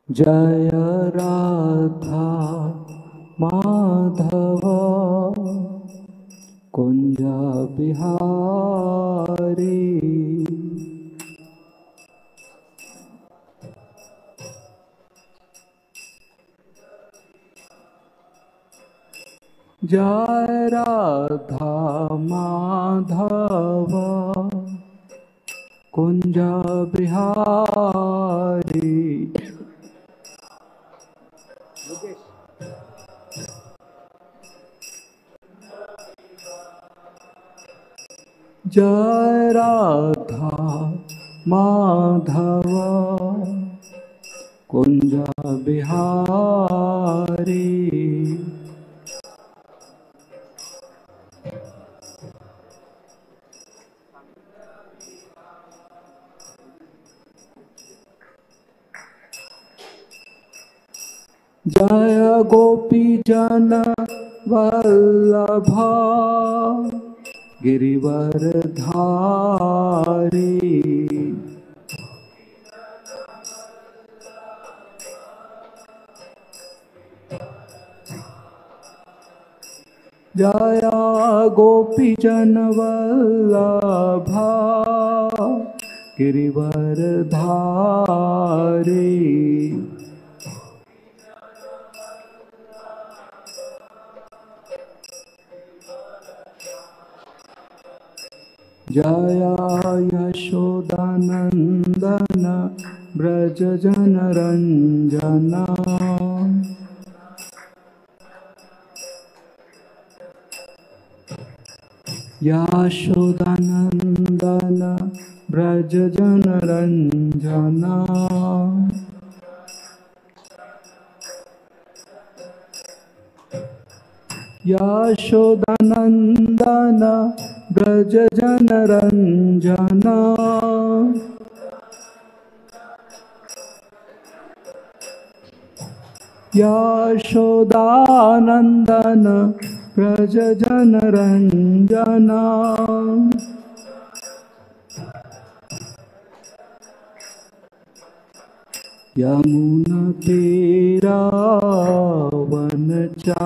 जय राधा माधव कुंज बिहारी। जय राधा माधव कुंज बिहारी। जय राधा माधव कुंज बिहारी। जय गोपी जन वल्लभा गिरिवर धारी। जय गोपी जन वल्लभा गिरिवर धारी। जय यशोदानंदन ब्रज जन रंजना। यशोदानंदन ब्रज जन रंजना। यशोदानंदन ब्रज जन रंजना। यशोदानंदन ब्रज जन रंजना। यमुना तेरा वनचारी।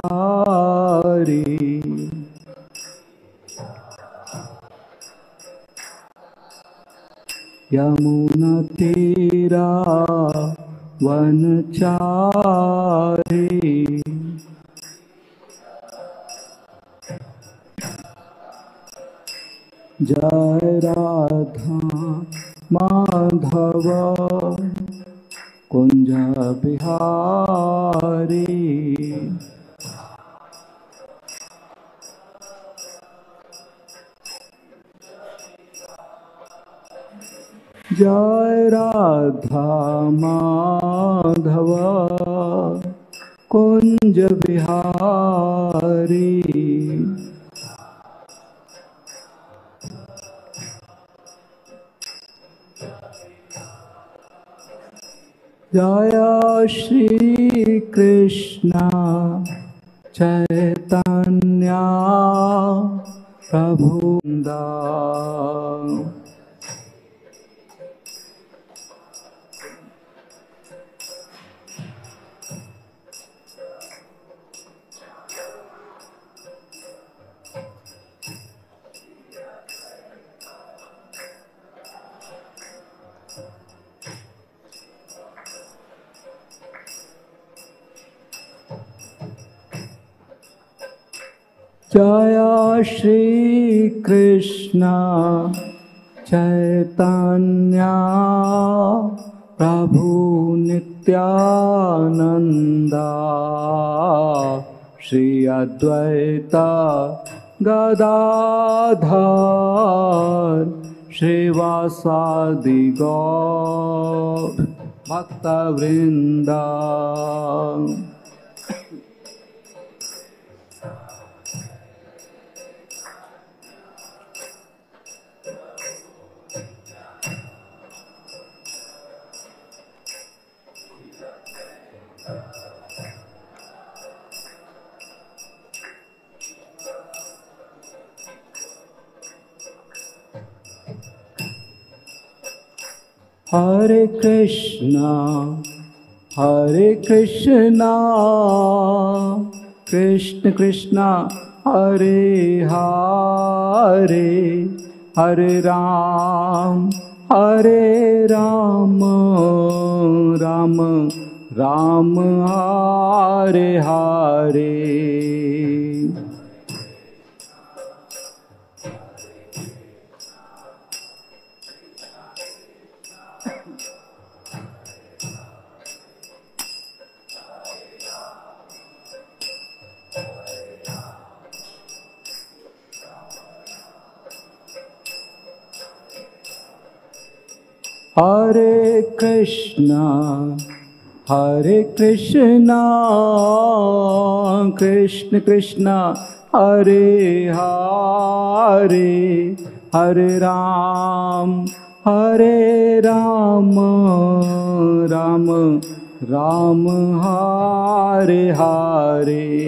यमुना तेरा वनचारी। जय राधा माधव कुंज बिहारी। जय राधा माधव कुंज बिहारी। जय श्री कृष्ण चैतन्य प्रभु नित्यानंद। जय श्री कृष्ण चैतन्य प्रभु नित्यानंद। श्री अद्वैत गदाधर श्रीवासादि गौर भक्तवृंद। Hare Krishna, Hare Krishna, Krishna Krishna, Hare Hare, Hare Ram, Hare Ram, Ram Ram, Hare Hare. Hare Krishna, Hare Krishna, Krishna Krishna, Hare Hare, Hare Ram, Hare Ram, Ram Ram, Hare Hare.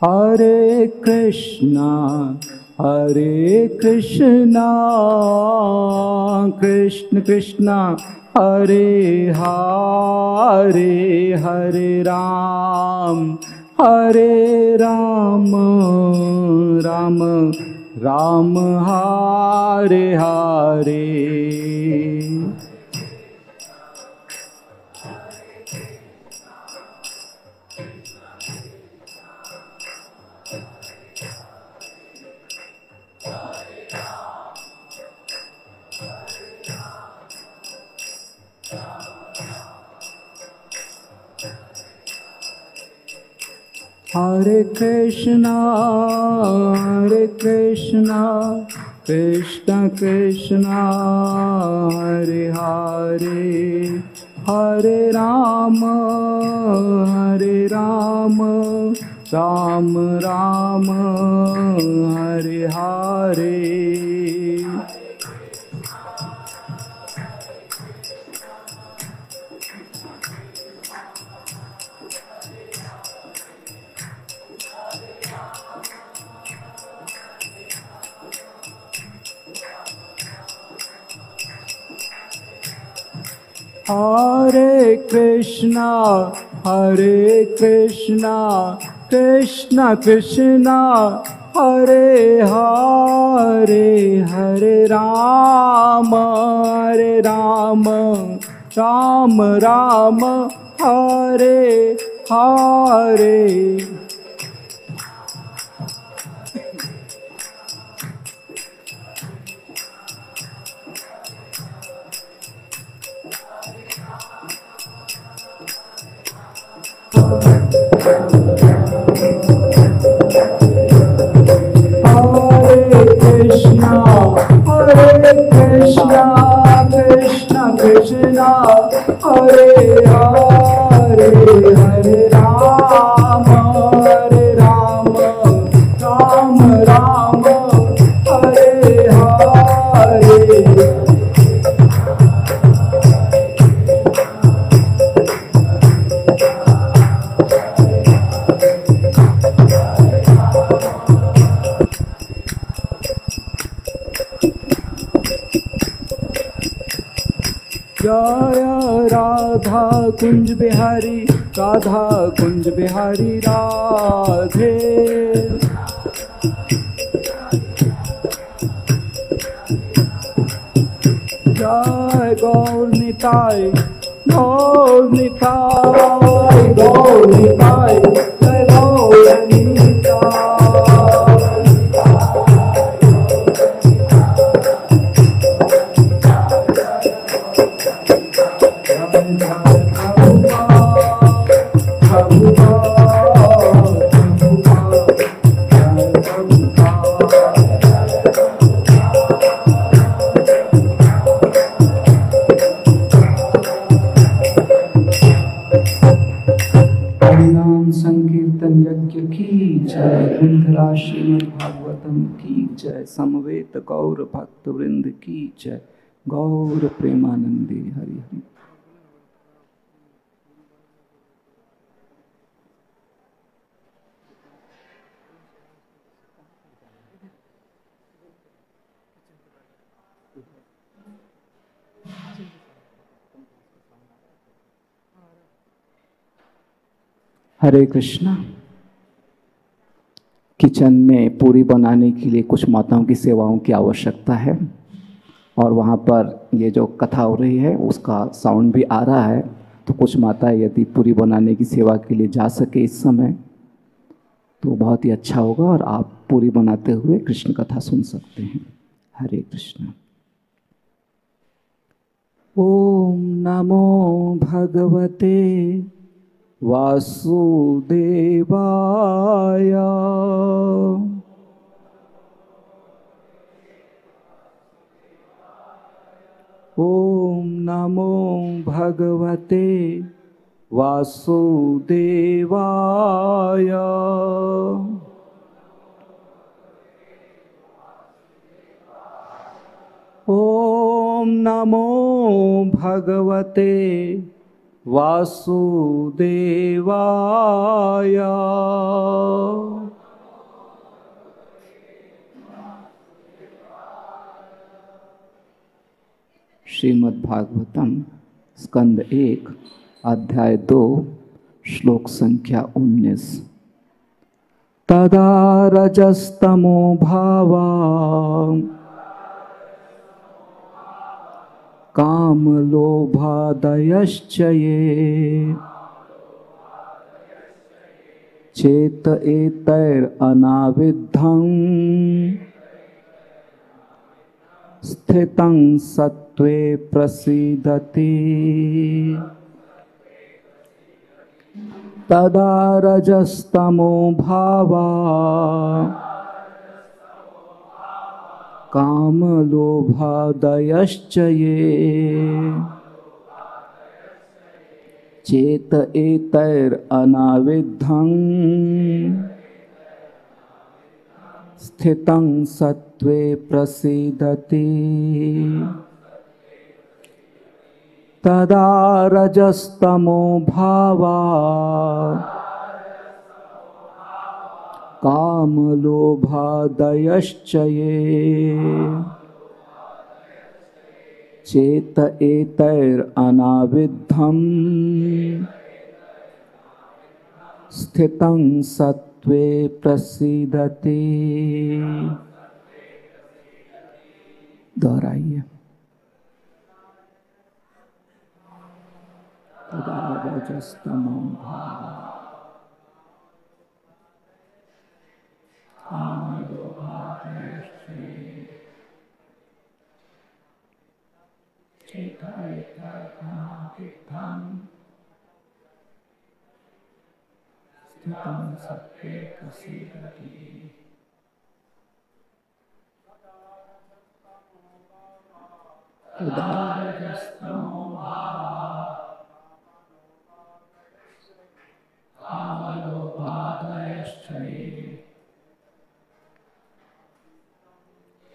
Hare Krishna, Hare Krishna, Krishna Krishna, Hare Hare, Hare Ram, Hare Ram, Ram Ram, Hare Hare. Hare Krishna, Hare Krishna, Krishna Krishna, Hare Hare, Hare Ram, Hare Ram, Ram Ram, Hare Hare. Hare Krishna, Hare Krishna, Krishna Krishna, Hare Hare, Hare Ram, Hare Ram, Ram Ram, Hare Hare. Hare Krishna, Hare Krishna, Krishna Krishna, Hare Hare, Hare Ram, Hare Ram, Ram Ram, Hare Hare. जय राधा कुंज बिहारी, राधा कुंज बिहारी राधे। जय गौर निताय, गौर निताय, गौर निताय, जय गौर निताय। हरिनाम संकीर्तन। बोला श्रीमद् भागवतम की जय। समवेत गौर भक्त वृंद की जय। गौर प्रेमानंदी हरि हरि। हरे कृष्णा। किचन में पूरी बनाने के लिए कुछ माताओं की सेवाओं की आवश्यकता है और वहाँ पर ये जो कथा हो रही है उसका साउंड भी आ रहा है, तो कुछ माताएं यदि पूरी बनाने की सेवा के लिए जा सके इस समय तो बहुत ही अच्छा होगा और आप पूरी बनाते हुए कृष्ण कथा सुन सकते हैं। हरे कृष्णा। ओम नमो भगवते वासुदेवाय। ओम नमो भगवते वासुदेवाय। ओम नमो भगवते वासुदेवाय। श्रीमद् भागवतम स्कंद 1 अध्याय 2 श्लोक संख्या 19। तदा रजस्तमो भावा कामलोभादयश्च ये चेत एतैरनाविद्धं स्थितं सत्त्वे प्रसीदति। तदा रजस्तमो भावा कामलोभादयश्च ये चेत एतैरनाविद्धं स्थितं सत्त्वे प्रसीदति। तदा रजस्तमो भावा कामलोभादयश्च ये चेत एतैरनाविद्धं स्थितं सत्त्वे प्रसीदति। दोहराइए। तदा रजस्तमो भावा कामलोभादयश्च चेत एतैरनाविद्धं स्थितं सत्त्वे प्रसीदति। तदा रजस्तमो भावा कामलोभादयश्च ये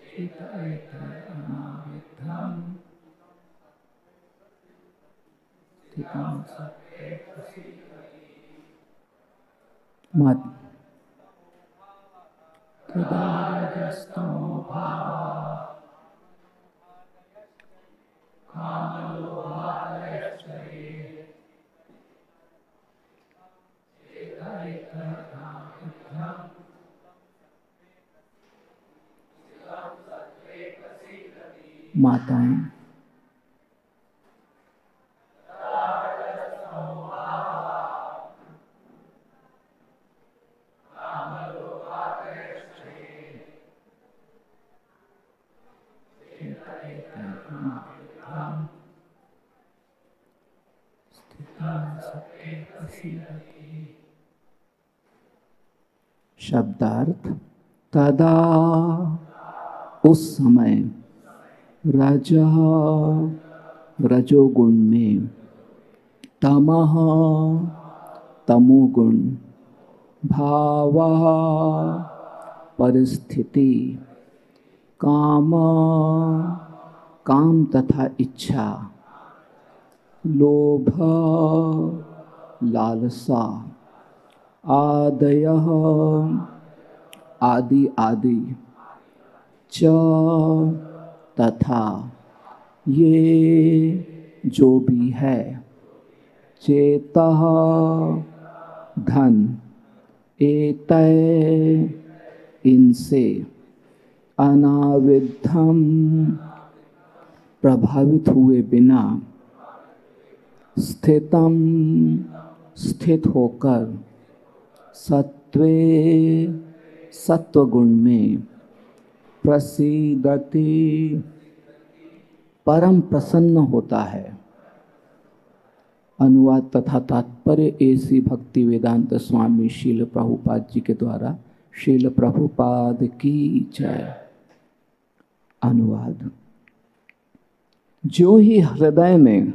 चेत एतैरनाविद्धं स्थितं सत्त्वे प्रसीदति। मत तदा रजस्तमो भावा कामलोभादयश्च ये चेत एतैरनाविद्धं माताएं शब्दार्थ। तदा उस समय रजः रजोगुण में, तमः तमोगुण, भावः परिस्थिति, काम काम तथा इच्छा, लोभ लालसा, आदयः आदि आदि, च तथा ये जो भी है, चेतः धन, एतय इनसे, अनाविद्धम प्रभावित हुए बिना, स्थितम स्थित होकर, सत्वे सत्वगुण में, प्रसीदति परम प्रसन्न होता है। अनुवाद तथा तात्पर्य एसी भक्ति वेदांत स्वामी शील प्रभुपाद जी के द्वारा। शील प्रभुपाद की जय। अनुवाद। जो ही हृदय में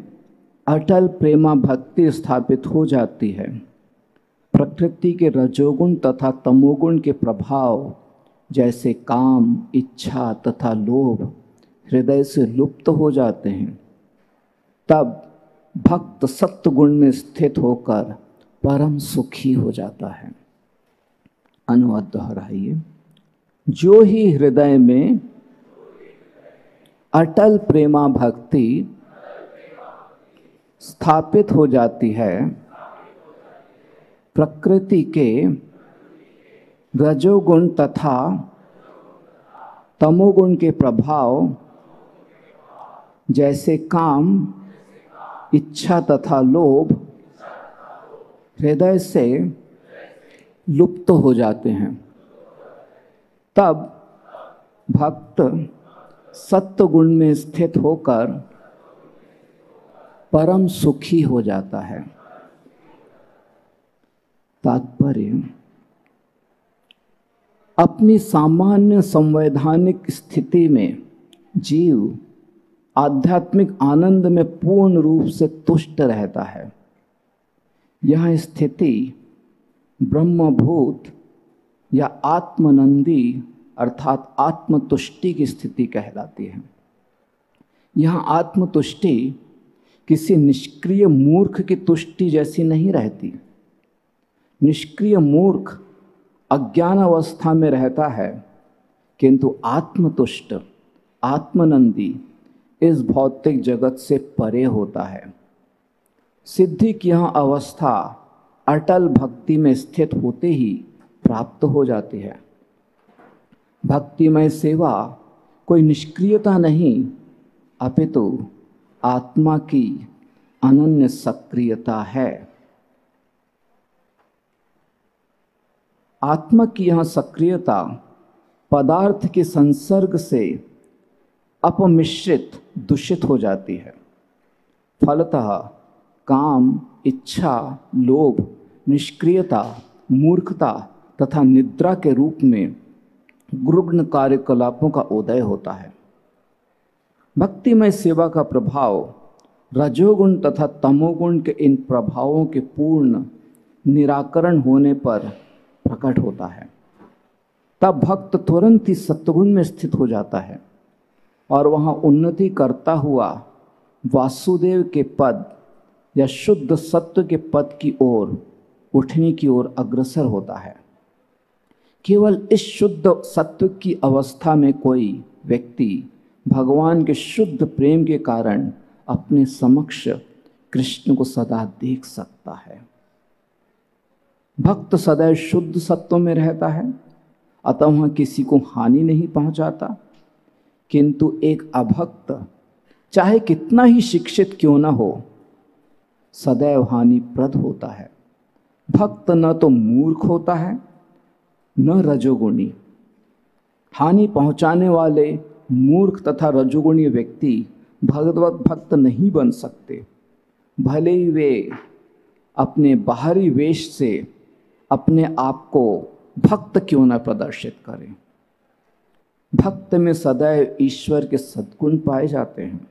अटल प्रेमा भक्ति स्थापित हो जाती है, प्रकृति के रजोगुण तथा तमोगुण के प्रभाव जैसे काम, इच्छा तथा लोभ हृदय से लुप्त हो जाते हैं, तब भक्त सत्व गुण में स्थित होकर परम सुखी हो जाता है। अनुवाद दोहराइए। जो ही हृदय में अटल प्रेमा भक्ति स्थापित हो जाती है, प्रकृति के रजोगुण तथा तमोगुण के प्रभाव जैसे काम, इच्छा तथा लोभ हृदय से लुप्त हो जाते हैं, तब भक्त सत्व गुण में स्थित होकर परम सुखी हो जाता है। तात्पर्य। अपनी सामान्य संवैधानिक स्थिति में जीव आध्यात्मिक आनंद में पूर्ण रूप से तुष्ट रहता है। यह स्थिति ब्रह्मभूत या आत्मनंदी अर्थात आत्मतुष्टि की स्थिति कहलाती है। यह आत्मतुष्टि किसी निष्क्रिय मूर्ख की तुष्टि जैसी नहीं रहती। निष्क्रिय मूर्ख अज्ञान अवस्था में रहता है, किंतु आत्मतुष्ट आत्मनंदी इस भौतिक जगत से परे होता है। सिद्धि की यह अवस्था अटल भक्ति में स्थित होते ही प्राप्त हो जाती है। भक्तिमय सेवा कोई निष्क्रियता नहीं, अपितु आत्मा की अनन्य सक्रियता है। आत्मा की यह सक्रियता पदार्थ के संसर्ग से अपमिश्रित दूषित हो जाती है। फलतः काम, इच्छा, लोभ, निष्क्रियता, मूर्खता तथा निद्रा के रूप में गुरुग्न कार्यकलापों का उदय होता है। भक्तिमय सेवा का प्रभाव रजोगुण तथा तमोगुण के इन प्रभावों के पूर्ण निराकरण होने पर प्रकट होता है। तब भक्त तुरंत ही सत्वगुण में स्थित हो जाता है और वहाँ उन्नति करता हुआ वासुदेव के पद या शुद्ध सत्व के पद की ओर उठने की ओर अग्रसर होता है। केवल इस शुद्ध सत्व की अवस्था में कोई व्यक्ति भगवान के शुद्ध प्रेम के कारण अपने समक्ष कृष्ण को सदा देख सकता है। भक्त सदैव शुद्ध सत्व में रहता है, अतः वह किसी को हानि नहीं पहुंचाता। किंतु एक अभक्त चाहे कितना ही शिक्षित क्यों न हो, सदैव हानिप्रद होता है। भक्त न तो मूर्ख होता है न रजोगुणी। हानि पहुंचाने वाले मूर्ख तथा रजोगुणी व्यक्ति भगवत भक्त नहीं बन सकते, भले ही वे अपने बाहरी वेश से अपने आप को भक्त क्यों न प्रदर्शित करें। भक्त में सदैव ईश्वर के सद्गुण पाए जाते हैं।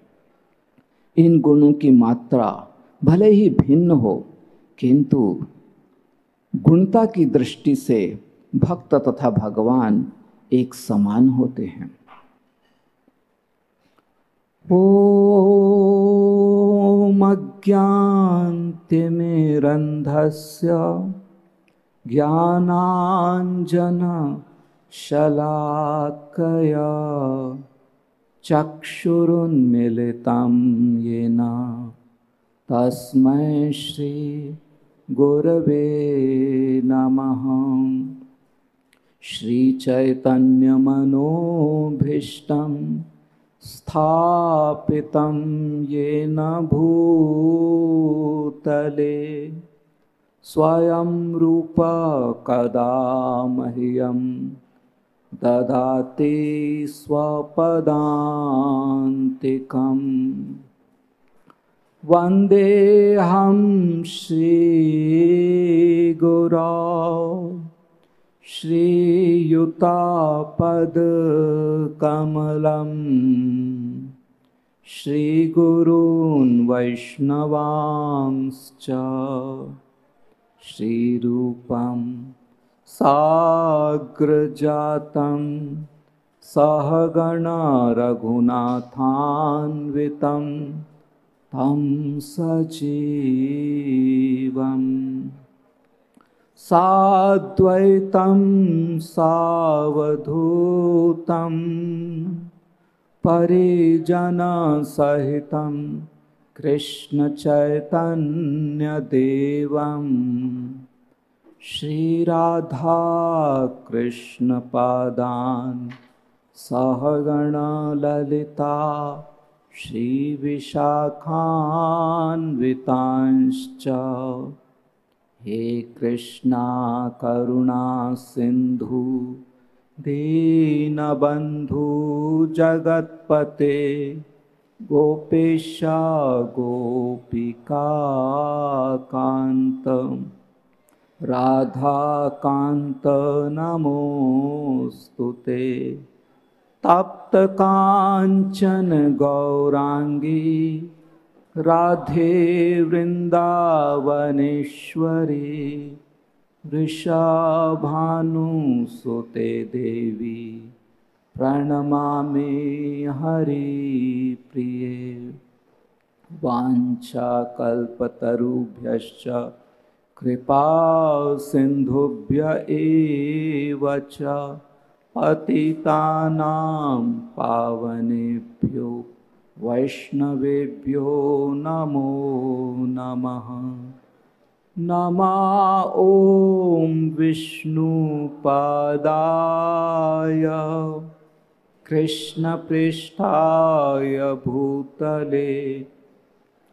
इन गुणों की मात्रा भले ही भिन्न हो, किंतु गुणता की दृष्टि से भक्त तथा भगवान एक समान होते हैं। ॐ अज्ञानतिमिरन्धस्य ज्ञानाञ्जनशलाकया चक्षुरुन्मीलितं येन तस्मै श्री गुरवे नमः। श्रीचैतन्यमनोभीष्टं स्थापितं येन भूतले स्वयं रूप कदा मह्यं ददाति स्वपदान्तिकम्। वन्देऽहं श्रीगुरो श्रीयुतापदकमलं श्रीगुरून् वैष्णवांश्च श्रीरूपं साग्रजातं सहगण रघुनाथान्वितं तं सजीवम् साद्वैतं सावधूतं परिजनसहितं कृष्णचैतन्यदेवं श्रीराधा कृष्णपादान् सहगण ललिता श्रीविशाखान्वितांश्च। हे कृष्णा करुणा सिंधु दीनबंधु जगत्पते गोपेश गोपिका कांत राधा कांत नमोस्तुते। तप्त कांचन गौरांगी राधे वृंदावनेश्वरी वृषभानुसुते देवी प्रणमामि हरिप्रिये। वाञ्छाकल्पतरुभ्यश्च कृपा सिन्धुभ्य एव च पतितानां पावनेभ्यो वैष्णवेभ्यो नमो नमः। नमः ॐ विष्णुपादाय कृष्णपृष्ठाय भूतले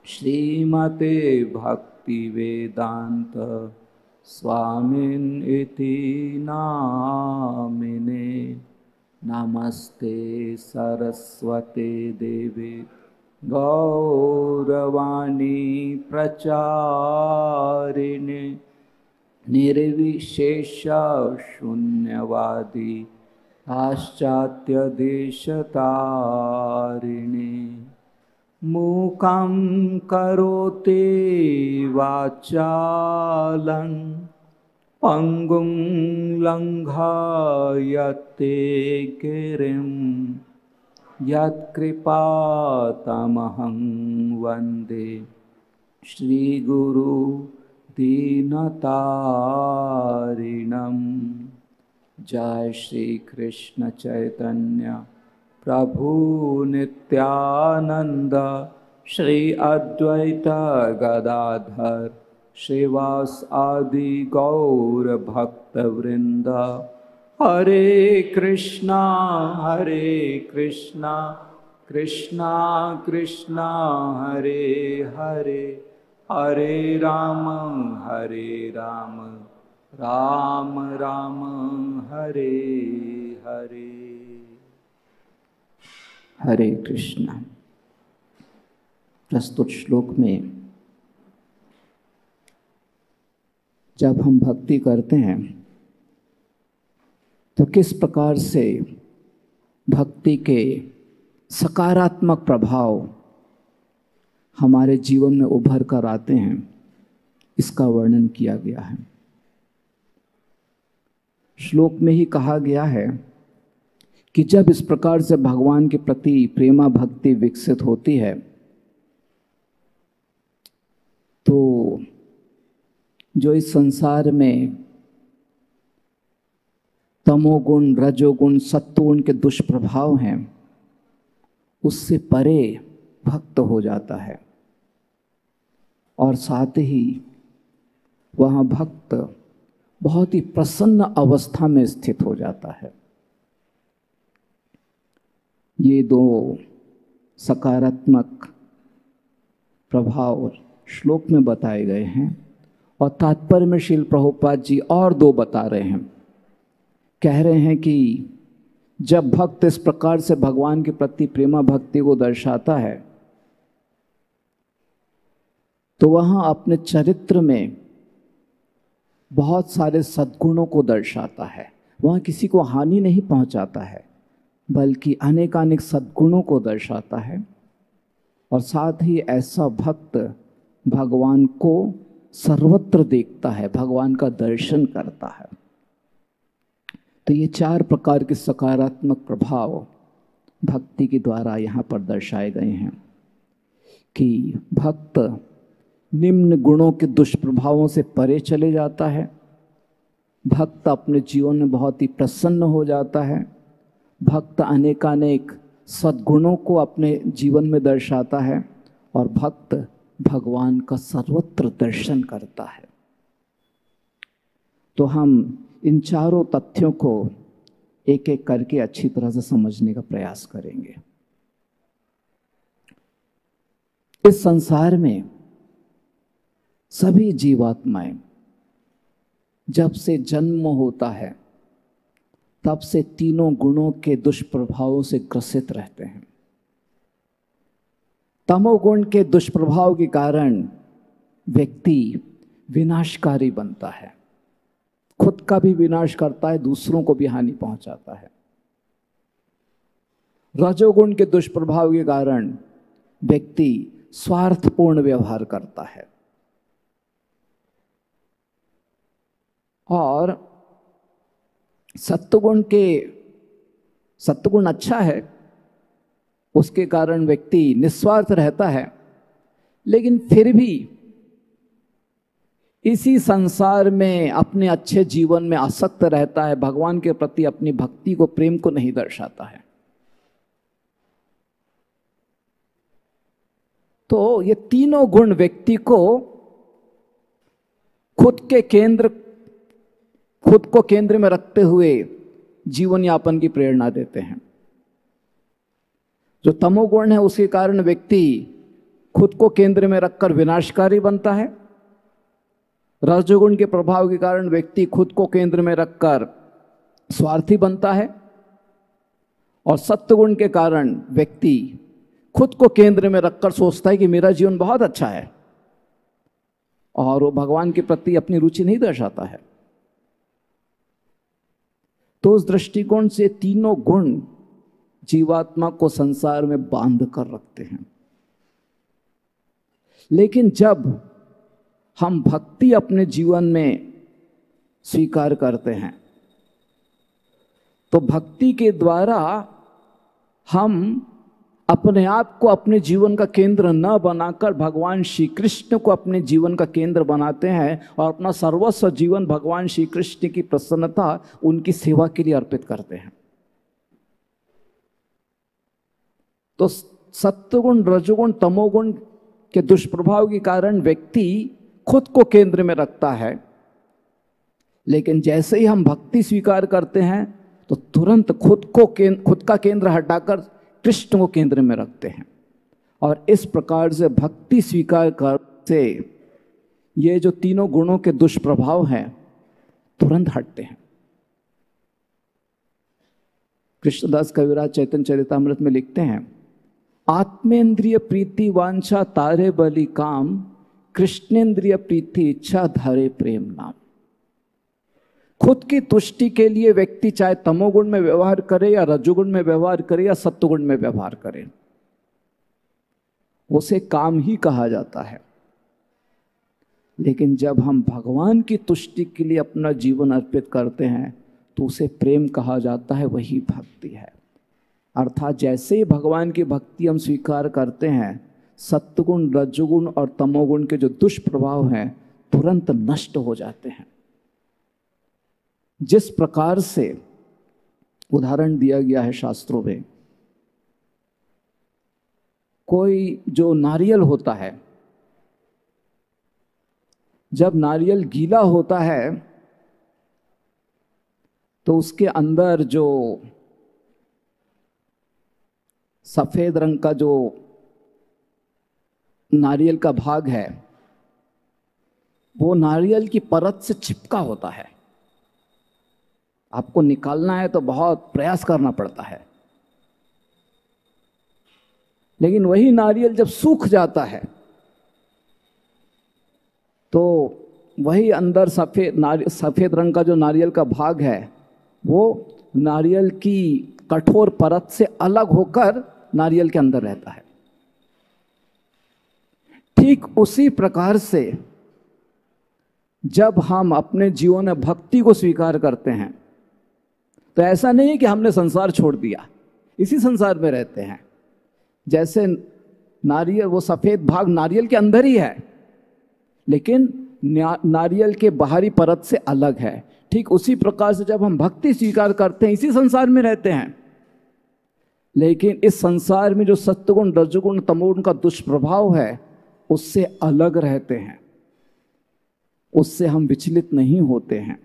श्रीमते भक्तिवेदांत स्वामिन् इति नामिने। नमस्ते सरस्वते देवे गौरवाणी प्रचारिणे निर्विशेष शून्यवादी पाश्चात्यदेशतारिणे। मूकं करोति वाचालं पंगुं लंघयते गिरिं यत्कृपातमहं वन्दे श्रीगुरु दीनतारिणं। जय श्री कृष्ण चैतन्य प्रभु नित्यानंद श्री अद्वैत गदाधर श्रीवास आदि गौर भक्तवृंद। हरे कृष्णा कृष्णा कृष्णा हरे हरे, हरे राम राम राम हरे हरे। हरे कृष्णा। प्रस्तुत श्लोक में जब हम भक्ति करते हैं तो किस प्रकार से भक्ति के सकारात्मक प्रभाव हमारे जीवन में उभर कर आते हैं, इसका वर्णन किया गया है। श्लोक में ही कहा गया है कि जब इस प्रकार से भगवान के प्रति प्रेमा भक्ति विकसित होती है तो जो इस संसार में तमोगुण, रजोगुण, सत्वगुण के दुष्प्रभाव हैं उससे परे भक्त हो जाता है और साथ ही वह भक्त बहुत ही प्रसन्न अवस्था में स्थित हो जाता है। ये दो सकारात्मक प्रभाव श्लोक में बताए गए हैं और तात्पर्य में श्रील प्रभुपाद जी और दो बता रहे हैं। कह रहे हैं कि जब भक्त इस प्रकार से भगवान के प्रति प्रेमा भक्ति को दर्शाता है तो वह अपने चरित्र में बहुत सारे सद्गुणों को दर्शाता है। वह किसी को हानि नहीं पहुंचाता है बल्कि अनेकानेक सद्गुणों को दर्शाता है और साथ ही ऐसा भक्त भगवान को सर्वत्र देखता है, भगवान का दर्शन करता है। तो ये चार प्रकार के सकारात्मक प्रभाव भक्ति के द्वारा यहाँ पर दर्शाए गए हैं कि भक्त निम्न गुणों के दुष्प्रभावों से परे चले जाता है, भक्त अपने जीवन में बहुत ही प्रसन्न हो जाता है, भक्त अनेकानेक सद्गुणों को अपने जीवन में दर्शाता है और भक्त भगवान का सर्वत्र दर्शन करता है। तो हम इन चारों तथ्यों को एक एक करके अच्छी तरह से समझने का प्रयास करेंगे। इस संसार में सभी जीवात्माएं जब से जन्म होता है तब से तीनों गुणों के दुष्प्रभावों से ग्रसित रहते हैं। तमोगुण के दुष्प्रभाव के कारण व्यक्ति विनाशकारी बनता है, खुद का भी विनाश करता है, दूसरों को भी हानि पहुंचाता है। रजोगुण के दुष्प्रभाव के कारण व्यक्ति स्वार्थपूर्ण व्यवहार करता है और सत्वगुण अच्छा है, उसके कारण व्यक्ति निस्वार्थ रहता है, लेकिन फिर भी इसी संसार में अपने अच्छे जीवन में आसक्त रहता है, भगवान के प्रति अपनी भक्ति को, प्रेम को नहीं दर्शाता है। तो ये तीनों गुण व्यक्ति को खुद को केंद्र में रखते हुए जीवन यापन की प्रेरणा देते हैं। जो तमोगुण है उसके कारण व्यक्ति खुद को केंद्र में रखकर विनाशकारी बनता है, रजोगुण के प्रभाव के कारण व्यक्ति खुद को केंद्र में रखकर स्वार्थी बनता है और सत्वगुण के कारण व्यक्ति खुद को केंद्र में रखकर सोचता है कि मेरा जीवन बहुत अच्छा है और वो भगवान के प्रति अपनी रुचि नहीं दर्शाता है। तो उस दृष्टिकोण से तीनों गुण जीवात्मा को संसार में बांध कर रखते हैं। लेकिन जब हम भक्ति अपने जीवन में स्वीकार करते हैं तो भक्ति के द्वारा हम अपने आप को अपने जीवन का केंद्र न बनाकर भगवान श्री कृष्ण को अपने जीवन का केंद्र बनाते हैं और अपना सर्वस्व जीवन भगवान श्री कृष्ण की प्रसन्नता, उनकी सेवा के लिए अर्पित करते हैं। तो सत्वगुण, रजोगुण, तमोगुण के दुष्प्रभाव के कारण व्यक्ति खुद को केंद्र में रखता है, लेकिन जैसे ही हम भक्ति स्वीकार करते हैं तो तुरंत खुद का केंद्र हटाकर कृष्ण को केंद्र में रखते हैं और इस प्रकार से भक्ति स्वीकार कर से ये जो तीनों गुणों के दुष्प्रभाव हैं तुरंत हटते हैं। कृष्णदास कविराज चैतन्य चरितामृत में लिखते हैं, आत्मेंद्रिय प्रीति वांछा तारे बलि काम, कृष्णेंद्रिय प्रीति इच्छा धारे प्रेम नाम। खुद की तुष्टि के लिए व्यक्ति चाहे तमोगुण में व्यवहार करे या रजोगुण में व्यवहार करे या सत्वगुण में व्यवहार करे, उसे काम ही कहा जाता है। लेकिन जब हम भगवान की तुष्टि के लिए अपना जीवन अर्पित करते हैं तो उसे प्रेम कहा जाता है, वही भक्ति है। अर्थात जैसे ही भगवान की भक्ति हम स्वीकार करते हैं, सत्वगुण, रजोगुण और तमोगुण के जो दुष्प्रभाव हैं तुरंत नष्ट हो जाते हैं। जिस प्रकार से उदाहरण दिया गया है शास्त्रों में, कोई जो नारियल होता है, जब नारियल गीला होता है तो उसके अंदर जो सफेद रंग का जो नारियल का भाग है वो नारियल की परत से चिपका होता है। आपको निकालना है तो बहुत प्रयास करना पड़ता है। लेकिन वही नारियल जब सूख जाता है तो वही अंदर सफेद रंग का जो नारियल का भाग है वो नारियल की कठोर परत से अलग होकर नारियल के अंदर रहता है। ठीक उसी प्रकार से जब हम अपने जीवन में भक्ति को स्वीकार करते हैं तो ऐसा नहीं है कि हमने संसार छोड़ दिया, इसी संसार में रहते हैं। जैसे नारियल, वो सफेद भाग नारियल के अंदर ही है लेकिन नारियल के बाहरी परत से अलग है। ठीक उसी प्रकार से जब हम भक्ति स्वीकार करते हैं, इसी संसार में रहते हैं लेकिन इस संसार में जो सत्वगुण, रजोगुण, तमोगुण का दुष्प्रभाव है उससे अलग रहते हैं, उससे हम विचलित नहीं होते हैं।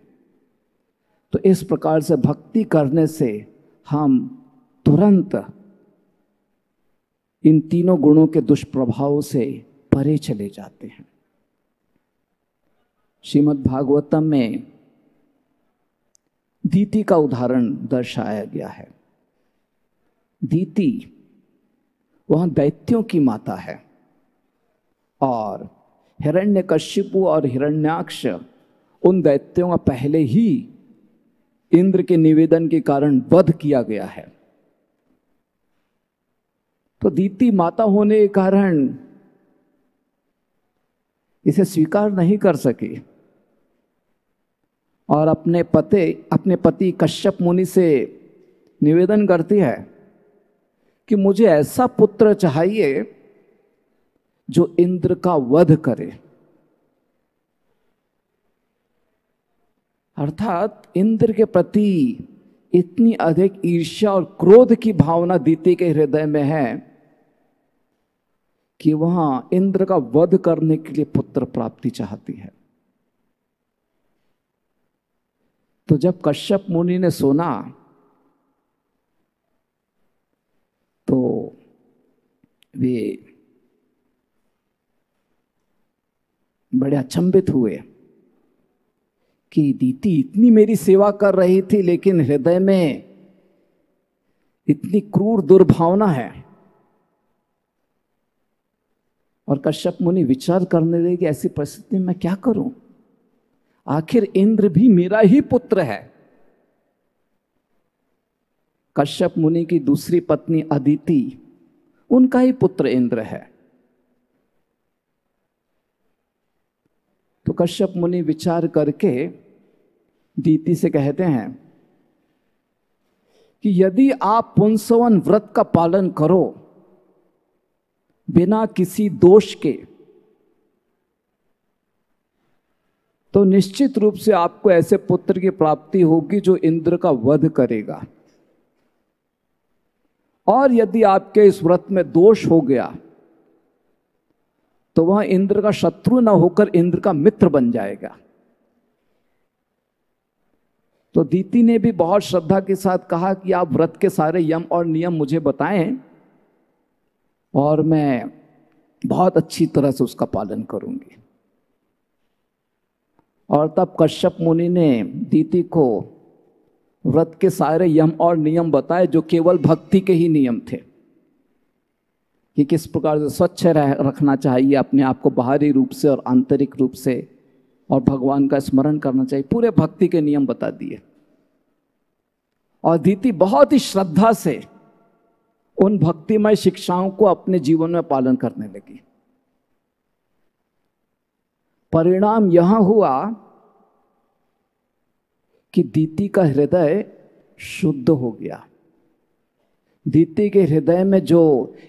तो इस प्रकार से भक्ति करने से हम तुरंत इन तीनों गुणों के दुष्प्रभाव से परे चले जाते हैं। श्रीमद् भागवतम में दीति का उदाहरण दर्शाया गया है। दीति वह दैत्यों की माता है और हिरण्यकश्यपु और हिरण्याक्ष उन दैत्यों का पहले ही इंद्र के निवेदन के कारण वध किया गया है। तो दीति माता होने के कारण इसे स्वीकार नहीं कर सकी और अपने पति कश्यप मुनि से निवेदन करती है कि मुझे ऐसा पुत्र चाहिए जो इंद्र का वध करे। अर्थात इंद्र के प्रति इतनी अधिक ईर्ष्या और क्रोध की भावना दीति के हृदय में है कि वह इंद्र का वध करने के लिए पुत्र प्राप्ति चाहती है। तो जब कश्यप मुनि ने सुना तो वे बड़े अचंभित हुए कि दीति इतनी मेरी सेवा कर रही थी लेकिन हृदय में इतनी क्रूर दुर्भावना है। और कश्यप मुनि विचार करने लगे कि ऐसी परिस्थिति में मैं क्या करूं, आखिर इंद्र भी मेरा ही पुत्र है। कश्यप मुनि की दूसरी पत्नी अदिति, उनका ही पुत्र इंद्र है। तो कश्यप मुनि विचार करके दीति से कहते हैं कि यदि आप पुंसवन व्रत का पालन करो बिना किसी दोष के तो निश्चित रूप से आपको ऐसे पुत्र की प्राप्ति होगी जो इंद्र का वध करेगा। और यदि आपके इस व्रत में दोष हो गया तो वह इंद्र का शत्रु न होकर इंद्र का मित्र बन जाएगा। तो दीति ने भी बहुत श्रद्धा के साथ कहा कि आप व्रत के सारे यम और नियम मुझे बताएं और मैं बहुत अच्छी तरह से उसका पालन करूंगी। और तब कश्यप मुनि ने दीति को व्रत के सारे यम और नियम बताए जो केवल भक्ति के ही नियम थे कि किस प्रकार से स्वच्छ रखना चाहिए अपने आप को बाहरी रूप से और आंतरिक रूप से, और भगवान का स्मरण करना चाहिए। पूरे भक्ति के नियम बता दिए। और दीति बहुत ही श्रद्धा से उन भक्तिमय शिक्षाओं को अपने जीवन में पालन करने लगी। परिणाम यह हुआ कि दीति का हृदय शुद्ध हो गया। दीति के हृदय में जो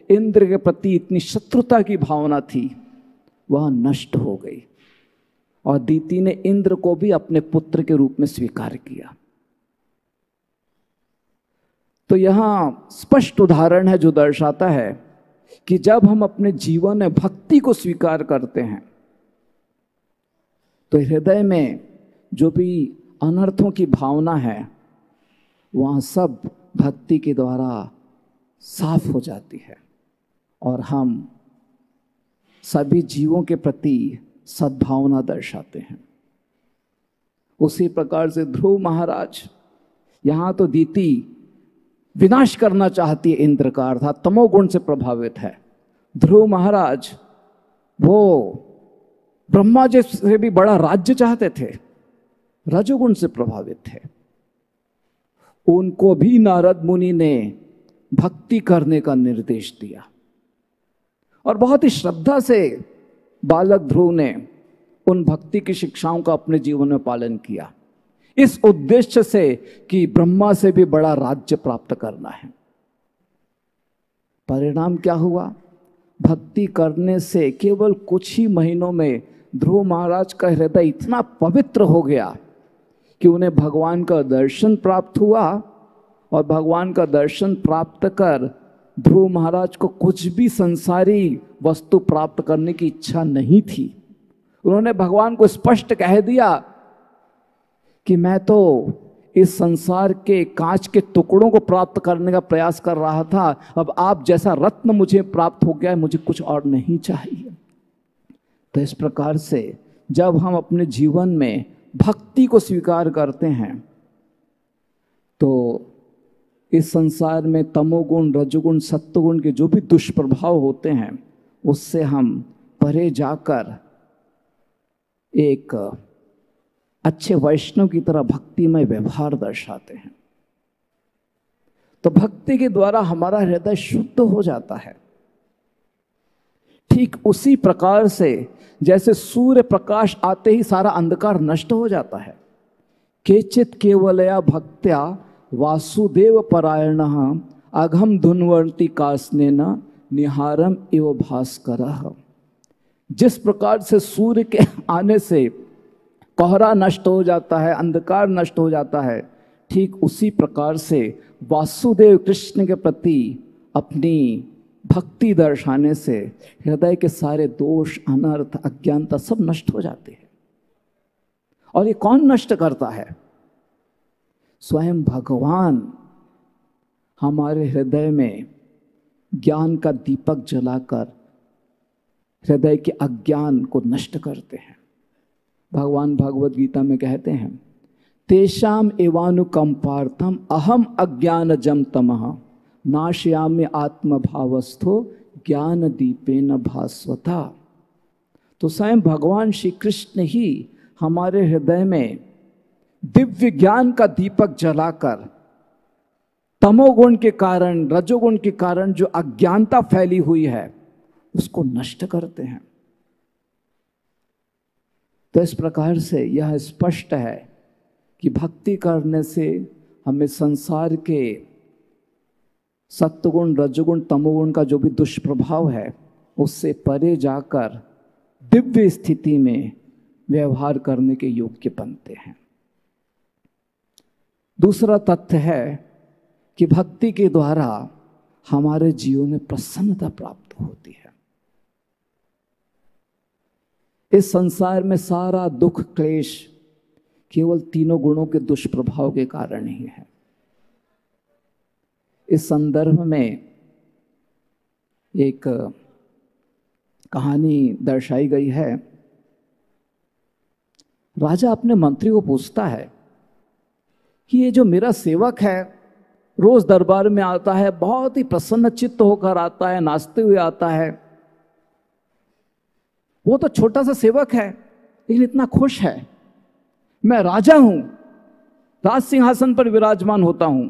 इंद्र के प्रति इतनी शत्रुता की भावना थी वह नष्ट हो गई और दीति ने इंद्र को भी अपने पुत्र के रूप में स्वीकार किया। तो यहां स्पष्ट उदाहरण है जो दर्शाता है कि जब हम अपने जीवन में भक्ति को स्वीकार करते हैं तो हृदय में जो भी अनर्थों की भावना है वहाँ सब भक्ति के द्वारा साफ हो जाती है और हम सभी जीवों के प्रति सद्भावना दर्शाते हैं। उसी प्रकार से ध्रुव महाराज, यहाँ तो दीति विनाश करना चाहती है इंद्र का, अर्थात तमोगुण से प्रभावित है। ध्रुव महाराज वो ब्रह्मा जी से भी बड़ा राज्य चाहते थे, रजोगुण से प्रभावित थे। उनको भी नारद मुनि ने भक्ति करने का निर्देश दिया और बहुत ही श्रद्धा से बालक ध्रुव ने उन भक्ति की शिक्षाओं का अपने जीवन में पालन किया, इस उद्देश्य से कि ब्रह्मा से भी बड़ा राज्य प्राप्त करना है। परिणाम क्या हुआ? भक्ति करने से केवल कुछ ही महीनों में ध्रुव महाराज का हृदय इतना पवित्र हो गया कि उन्हें भगवान का दर्शन प्राप्त हुआ और भगवान का दर्शन प्राप्त कर ध्रुव महाराज को कुछ भी संसारी वस्तु प्राप्त करने की इच्छा नहीं थी। उन्होंने भगवान को स्पष्ट कह दिया कि मैं तो इस संसार के कांच के टुकड़ों को प्राप्त करने का प्रयास कर रहा था, अब आप जैसा रत्न मुझे प्राप्त हो गया है, मुझे कुछ और नहीं चाहिए। तो इस प्रकार से जब हम अपने जीवन में भक्ति को स्वीकार करते हैं तो इस संसार में तमोगुण, रजोगुण, सत्वगुण के जो भी दुष्प्रभाव होते हैं उससे हम परे जाकर एक अच्छे वैष्णव की तरह भक्तिमय व्यवहार दर्शाते हैं। तो भक्ति के द्वारा हमारा हृदय शुद्ध हो जाता है। ठीक उसी प्रकार से जैसे सूर्य प्रकाश आते ही सारा अंधकार नष्ट हो जाता है। केचित केवलया भक्त्या वासुदेव परायणः अघम धुन्वर्ति कास्नेन निहारम इव भास्करः। जिस प्रकार से सूर्य के आने से कोहरा नष्ट हो जाता है, अंधकार नष्ट हो जाता है, ठीक उसी प्रकार से वासुदेव कृष्ण के प्रति अपनी भक्ति दर्शाने से हृदय के सारे दोष, अनर्थ, अज्ञानता सब नष्ट हो जाते हैं। और ये कौन नष्ट करता है? स्वयं भगवान हमारे हृदय में ज्ञान का दीपक जलाकर हृदय के अज्ञान को नष्ट करते हैं। भगवान भगवद गीता में कहते हैं, तेषाम एवानुकंपार्थम अहम अज्ञानजम तमः नाशयामि आत्मभावस्थो ज्ञान दीपेन भास्वता। तो स्वयं भगवान श्री कृष्ण ही हमारे हृदय में दिव्य ज्ञान का दीपक जलाकर तमोगुण के कारण, रजोगुण के कारण जो अज्ञानता फैली हुई है उसको नष्ट करते हैं। तो इस प्रकार से यह स्पष्ट है कि भक्ति करने से हमें संसार के सत्वगुण, रजोगुण, तमोगुण का जो भी दुष्प्रभाव है उससे परे जाकर दिव्य स्थिति में व्यवहार करने के योग्य बनते हैं। दूसरा तथ्य है कि भक्ति के द्वारा हमारे जीवन में प्रसन्नता प्राप्त होती है। इस संसार में सारा दुख, क्लेश केवल तीनों गुणों के दुष्प्रभाव के कारण ही है। इस संदर्भ में एक कहानी दर्शाई गई है। राजा अपने मंत्री को पूछता है कि ये जो मेरा सेवक है रोज दरबार में आता है, बहुत ही प्रसन्न चित्त होकर आता है, नाचते हुए आता है, वो तो छोटा सा सेवक है लेकिन इतना खुश है। मैं राजा हूं, राज सिंहासन पर विराजमान होता हूं,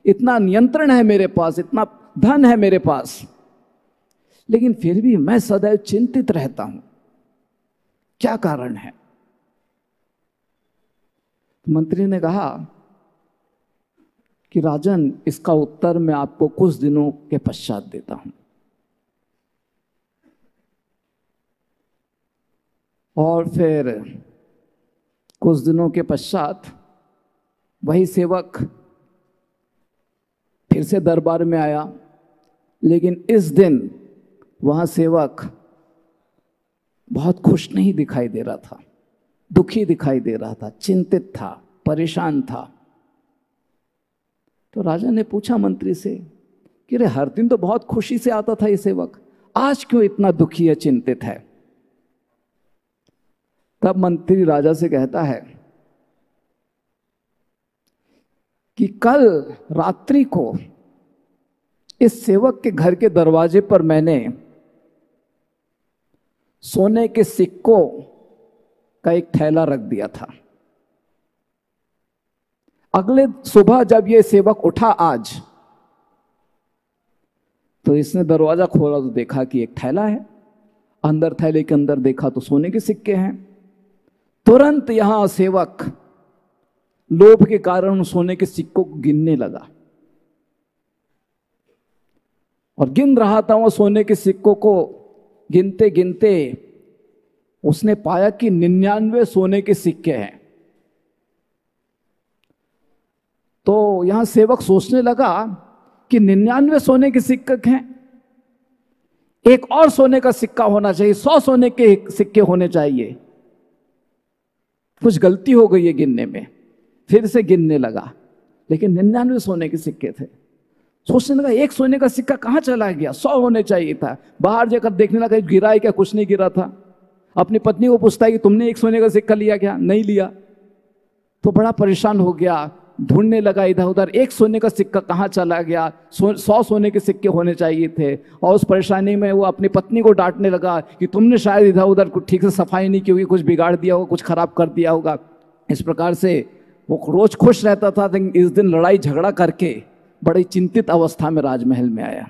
इतना नियंत्रण है मेरे पास, इतना धन है मेरे पास, लेकिन फिर भी मैं सदैव चिंतित रहता हूं। क्या कारण है? मंत्री ने कहा कि राजन, इसका उत्तर मैं आपको कुछ दिनों के पश्चात देता हूं। और फिर कुछ दिनों के पश्चात वही सेवक फिर से दरबार में आया, लेकिन इस दिन वहां सेवक बहुत खुश नहीं दिखाई दे रहा था, दुखी दिखाई दे रहा था, चिंतित था, परेशान था। तो राजा ने पूछा मंत्री से कि रे, हर दिन तो बहुत खुशी से आता था ये सेवक, आज क्यों इतना दुखी है, चिंतित है? तब मंत्री राजा से कहता है कि कल रात्रि को इस सेवक के घर के दरवाजे पर मैंने सोने के सिक्कों का एक थैला रख दिया था। अगले सुबह जब ये सेवक उठा आज, तो इसने दरवाजा खोला तो देखा कि एक थैला है, अंदर थैले के अंदर देखा तो सोने के सिक्के हैं। तुरंत यहां सेवक लोभ के कारण सोने के सिक्कों को गिनने लगा और गिन रहा था। वो सोने के सिक्कों को गिनते गिनते उसने पाया कि 99 सोने के सिक्के हैं। तो यहां सेवक सोचने लगा कि 99 सोने के सिक्के हैं, एक और सोने का सिक्का होना चाहिए, 100 सोने के सिक्के होने चाहिए। कुछ गलती हो गई है गिनने में। फिर से गिनने लगा, लेकिन 99 सोने के सिक्के थे। सोचने लगा एक सोने का सिक्का कहां चला गया, 100 होने चाहिए था। बाहर जाकर देखने लगा गिरा है क्या, कुछ नहीं गिरा था। अपनी पत्नी को पूछता है कि तुमने एक सोने का सिक्का लिया क्या? नहीं लिया। तो बड़ा परेशान हो गया, ढूंढने लगा इधर उधर, एक सोने का सिक्का कहां चला गया, 100 सोने के सिक्के होने चाहिए थे। और उस परेशानी में वो अपनी पत्नी को डांटने लगा कि तुमने शायद इधर उधर ठीक से सफाई नहीं की होगी, कुछ बिगाड़ दिया होगा, कुछ खराब कर दिया होगा। इस प्रकार से वो रोज खुश रहता था, लेकिन इस दिन लड़ाई झगड़ा करके बड़ी चिंतित अवस्था में राजमहल में आया।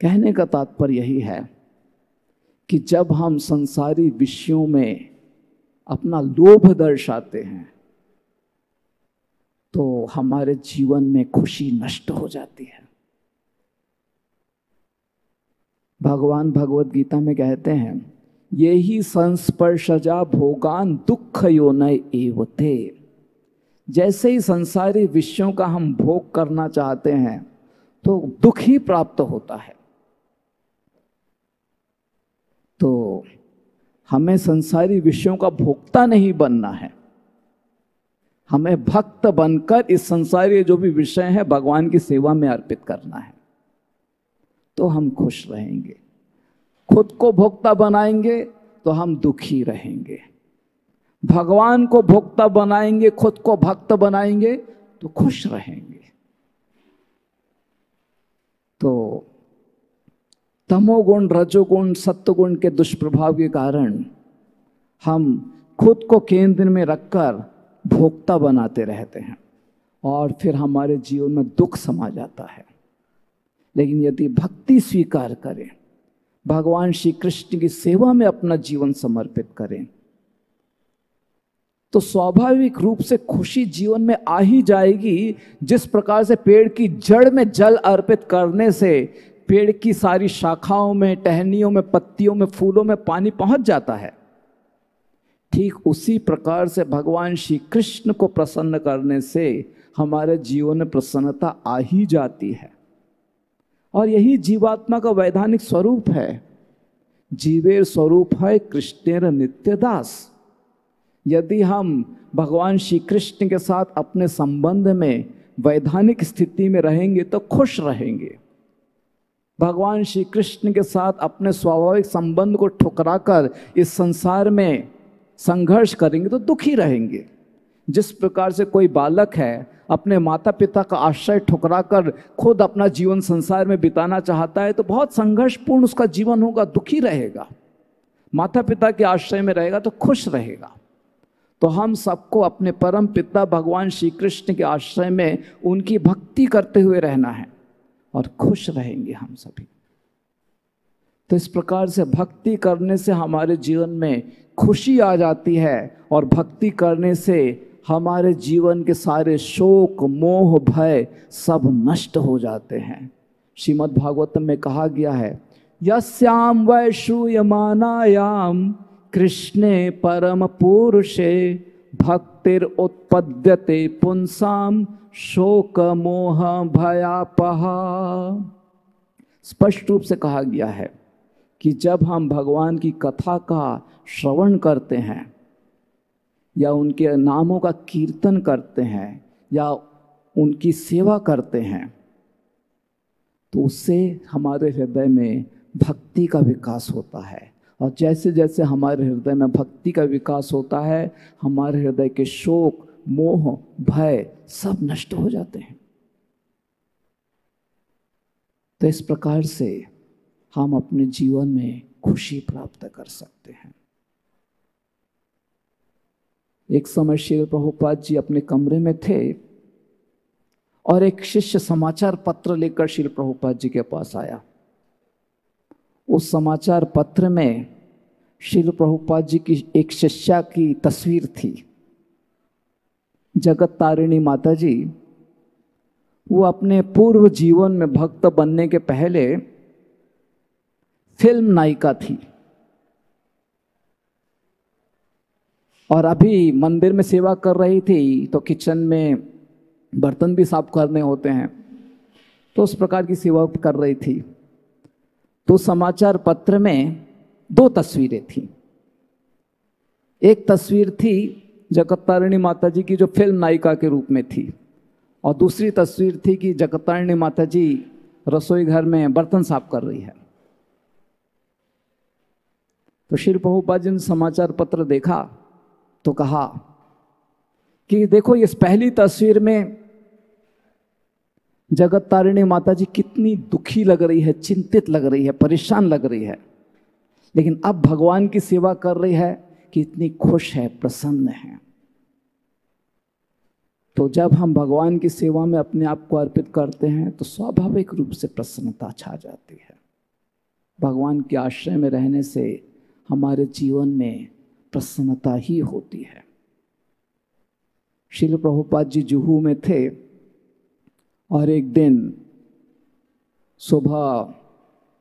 कहने का तात्पर्य यही है कि जब हम संसारी विषयों में अपना लोभ दर्शाते हैं तो हमारे जीवन में खुशी नष्ट हो जाती है। भगवान भगवत गीता में कहते हैं, ये ही संस्पर्शजा भोगान दुख योनय एवते। जैसे ही संसारी विषयों का हम भोग करना चाहते हैं तो दुख ही प्राप्त होता है। तो हमें संसारी विषयों का भोक्ता नहीं बनना है, हमें भक्त बनकर इस संसारी जो भी विषय है भगवान की सेवा में अर्पित करना है, तो हम खुश रहेंगे। खुद को भोक्ता बनाएंगे तो हम दुखी रहेंगे। भगवान को भोक्ता बनाएंगे, खुद को भक्त बनाएंगे तो खुश रहेंगे। तो तमोगुण, रजोगुण, सत्वगुण के दुष्प्रभाव के कारण हम खुद को केंद्र में रखकर भोक्ता बनाते रहते हैं और फिर हमारे जीवन में दुख समा जाता है। लेकिन यदि भक्ति स्वीकार करें, भगवान श्री कृष्ण की सेवा में अपना जीवन समर्पित करें, तो स्वाभाविक रूप से खुशी जीवन में आ ही जाएगी। जिस प्रकार से पेड़ की जड़ में जल अर्पित करने से पेड़ की सारी शाखाओं में, टहनियों में, पत्तियों में, फूलों में पानी पहुंच जाता है, ठीक उसी प्रकार से भगवान श्री कृष्ण को प्रसन्न करने से हमारे जीवन में प्रसन्नता आ ही जाती है। और यही जीवात्मा का वैधानिक स्वरूप है। जीवेर स्वरूप है कृष्णेर नित्यदास। यदि हम भगवान श्री कृष्ण के साथ अपने संबंध में वैधानिक स्थिति में रहेंगे तो खुश रहेंगे। भगवान श्री कृष्ण के साथ अपने स्वाभाविक संबंध को ठुकराकर इस संसार में संघर्ष करेंगे तो दुखी रहेंगे। जिस प्रकार से कोई बालक है अपने माता पिता का आश्रय ठुकराकर खुद अपना जीवन संसार में बिताना चाहता है तो बहुत संघर्षपूर्ण उसका जीवन होगा, दुखी रहेगा। माता पिता के आश्रय में रहेगा तो खुश रहेगा। तो हम सबको अपने परम पिता भगवान श्री कृष्ण के आश्रय में उनकी भक्ति करते हुए रहना है और खुश रहेंगे हम सभी। तो इस प्रकार से भक्ति करने से हमारे जीवन में खुशी आ जाती है और भक्ति करने से हमारे जीवन के सारे शोक मोह भय सब नष्ट हो जाते हैं। श्रीमद् भागवतम में कहा गया है, यस्याम वै श्रूयमानायाम कृष्णे परम पुरुषे भक्तिर उत्पद्यते पुंसाम शोक मोह भयापहा। स्पष्ट रूप से कहा गया है कि जब हम भगवान की कथा का श्रवण करते हैं या उनके नामों का कीर्तन करते हैं या उनकी सेवा करते हैं, तो उससे हमारे हृदय में भक्ति का विकास होता है। और जैसे जैसे हमारे हृदय में भक्ति का विकास होता है, हमारे हृदय के शोक मोह भय सब नष्ट हो जाते हैं। तो इस प्रकार से हम अपने जीवन में खुशी प्राप्त कर सकते हैं। एक समय श्रील प्रभुपाद जी अपने कमरे में थे और एक शिष्य समाचार पत्र लेकर श्रील प्रभुपाद जी के पास आया। उस समाचार पत्र में श्रील प्रभुपाद जी की एक शिष्या की तस्वीर थी, जगत तारिणी माता जी। वो अपने पूर्व जीवन में भक्त बनने के पहले फिल्म नायिका थी और अभी मंदिर में सेवा कर रही थी, तो किचन में बर्तन भी साफ करने होते हैं, तो उस प्रकार की सेवा कर रही थी। तो समाचार पत्र में 2 तस्वीरें थी। एक तस्वीर थी जगत तारिणी माता जी की जो फिल्म नायिका के रूप में थी, और दूसरी तस्वीर थी कि जगत तारिणी माता जी रसोई घर में बर्तन साफ कर रही है। तो श्री प्रभुपाद जी ने समाचार पत्र देखा तो कहा कि देखो, इस पहली तस्वीर में जगत तारिणी माता जी कितनी दुखी लग रही है, चिंतित लग रही है, परेशान लग रही है, लेकिन अब भगवान की सेवा कर रही है कि इतनी खुश है, प्रसन्न है। तो जब हम भगवान की सेवा में अपने आप को अर्पित करते हैं तो स्वाभाविक रूप से प्रसन्नता छा जाती है। भगवान के आश्रय में रहने से हमारे जीवन में प्रसन्नता ही होती है। श्रील प्रभुपाद जी जुहू में थे और एक दिन सुबह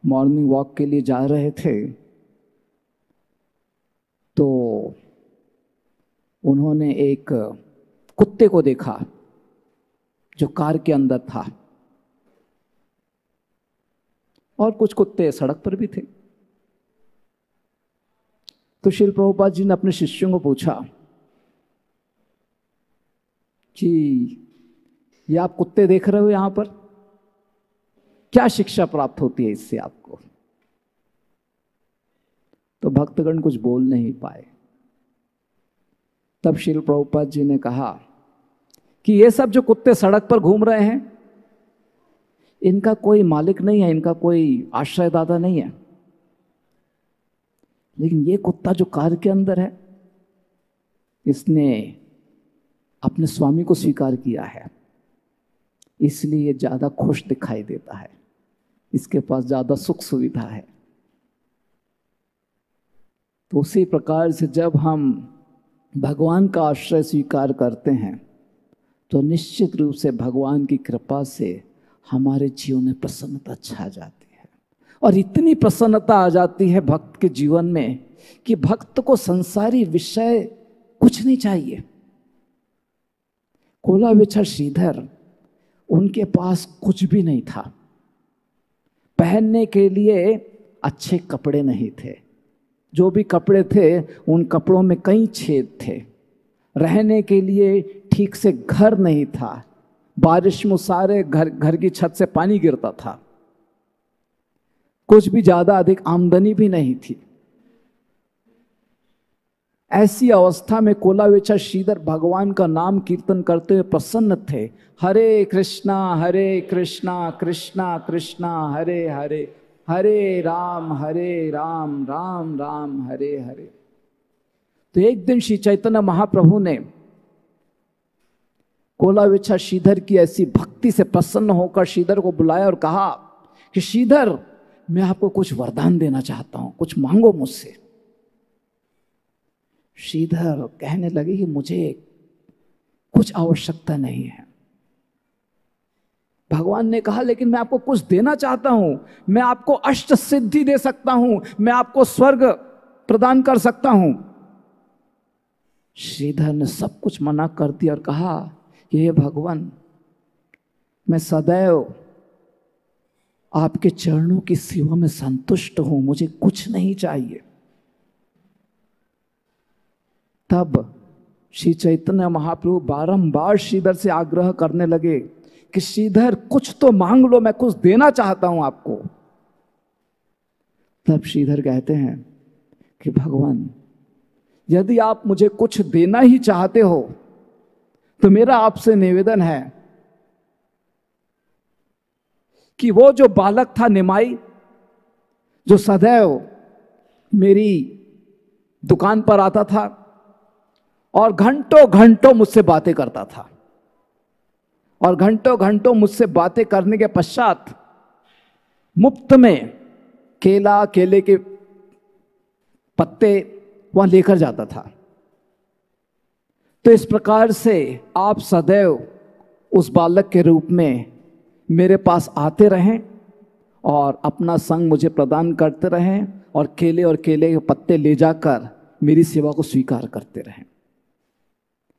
मॉर्निंग वॉक के लिए जा रहे थे, तो उन्होंने एक कुत्ते को देखा जो कार के अंदर था, और कुछ कुत्ते सड़क पर भी थे। तो श्रील प्रभुपाद जी ने अपने शिष्यों को पूछा कि ये आप कुत्ते देख रहे हो यहां पर, क्या शिक्षा प्राप्त होती है इससे आपको? तो भक्तगण कुछ बोल नहीं पाए। तब श्रील प्रभुपाद जी ने कहा कि ये सब जो कुत्ते सड़क पर घूम रहे हैं, इनका कोई मालिक नहीं है, इनका कोई आश्रयदाता नहीं है, लेकिन ये कुत्ता जो कार के अंदर है, इसने अपने स्वामी को स्वीकार किया है, इसलिए ये ज़्यादा खुश दिखाई देता है, इसके पास ज़्यादा सुख सुविधा है। तो उसी प्रकार से जब हम भगवान का आश्रय स्वीकार करते हैं तो निश्चित रूप से भगवान की कृपा से हमारे जीवन में प्रसन्नता छा जाती है। और इतनी प्रसन्नता आ जाती है भक्त के जीवन में कि भक्त को संसारी विषय कुछ नहीं चाहिए। कोलाविछा श्रीधर, उनके पास कुछ भी नहीं था, पहनने के लिए अच्छे कपड़े नहीं थे, जो भी कपड़े थे उन कपड़ों में कई छेद थे, रहने के लिए ठीक से घर नहीं था, बारिश में सारे घर की छत से पानी गिरता था, कुछ भी ज्यादा अधिक आमदनी भी नहीं थी। ऐसी अवस्था में कोलाविछा श्रीधर भगवान का नाम कीर्तन करते हुए प्रसन्न थे। हरे कृष्णा कृष्णा कृष्णा हरे हरे, हरे राम राम राम हरे हरे। तो एक दिन श्री चैतन्य महाप्रभु ने कोलाविछा श्रीधर की ऐसी भक्ति से प्रसन्न होकर श्रीधर को बुलाया और कहा कि श्रीधर, मैं आपको कुछ वरदान देना चाहता हूं, कुछ मांगो मुझसे। श्रीधर कहने लगे कि मुझे कुछ आवश्यकता नहीं है। भगवान ने कहा लेकिन मैं आपको कुछ देना चाहता हूं, मैं आपको अष्ट सिद्धि दे सकता हूं, मैं आपको स्वर्ग प्रदान कर सकता हूं। श्रीधर ने सब कुछ मना कर दिया और कहा कि हे भगवान, मैं सदैव आपके चरणों की सेवा में संतुष्ट हूं, मुझे कुछ नहीं चाहिए। तब श्री चैतन्य महाप्रभु बारंबार श्रीधर से आग्रह करने लगे कि श्रीधर कुछ तो मांग लो, मैं कुछ देना चाहता हूं आपको। तब श्रीधर कहते हैं कि भगवान, यदि आप मुझे कुछ देना ही चाहते हो तो मेरा आपसे निवेदन है कि वो जो बालक था निमाई, जो सदैव मेरी दुकान पर आता था और घंटों घंटों मुझसे बातें करता था, और घंटों घंटों मुझसे बातें करने के पश्चात मुफ्त में केला, केले के पत्ते वहां लेकर जाता था। तो इस प्रकार से आप सदैव उस बालक के रूप में मेरे पास आते रहें और अपना संग मुझे प्रदान करते रहें और केले के पत्ते ले जाकर मेरी सेवा को स्वीकार करते रहें।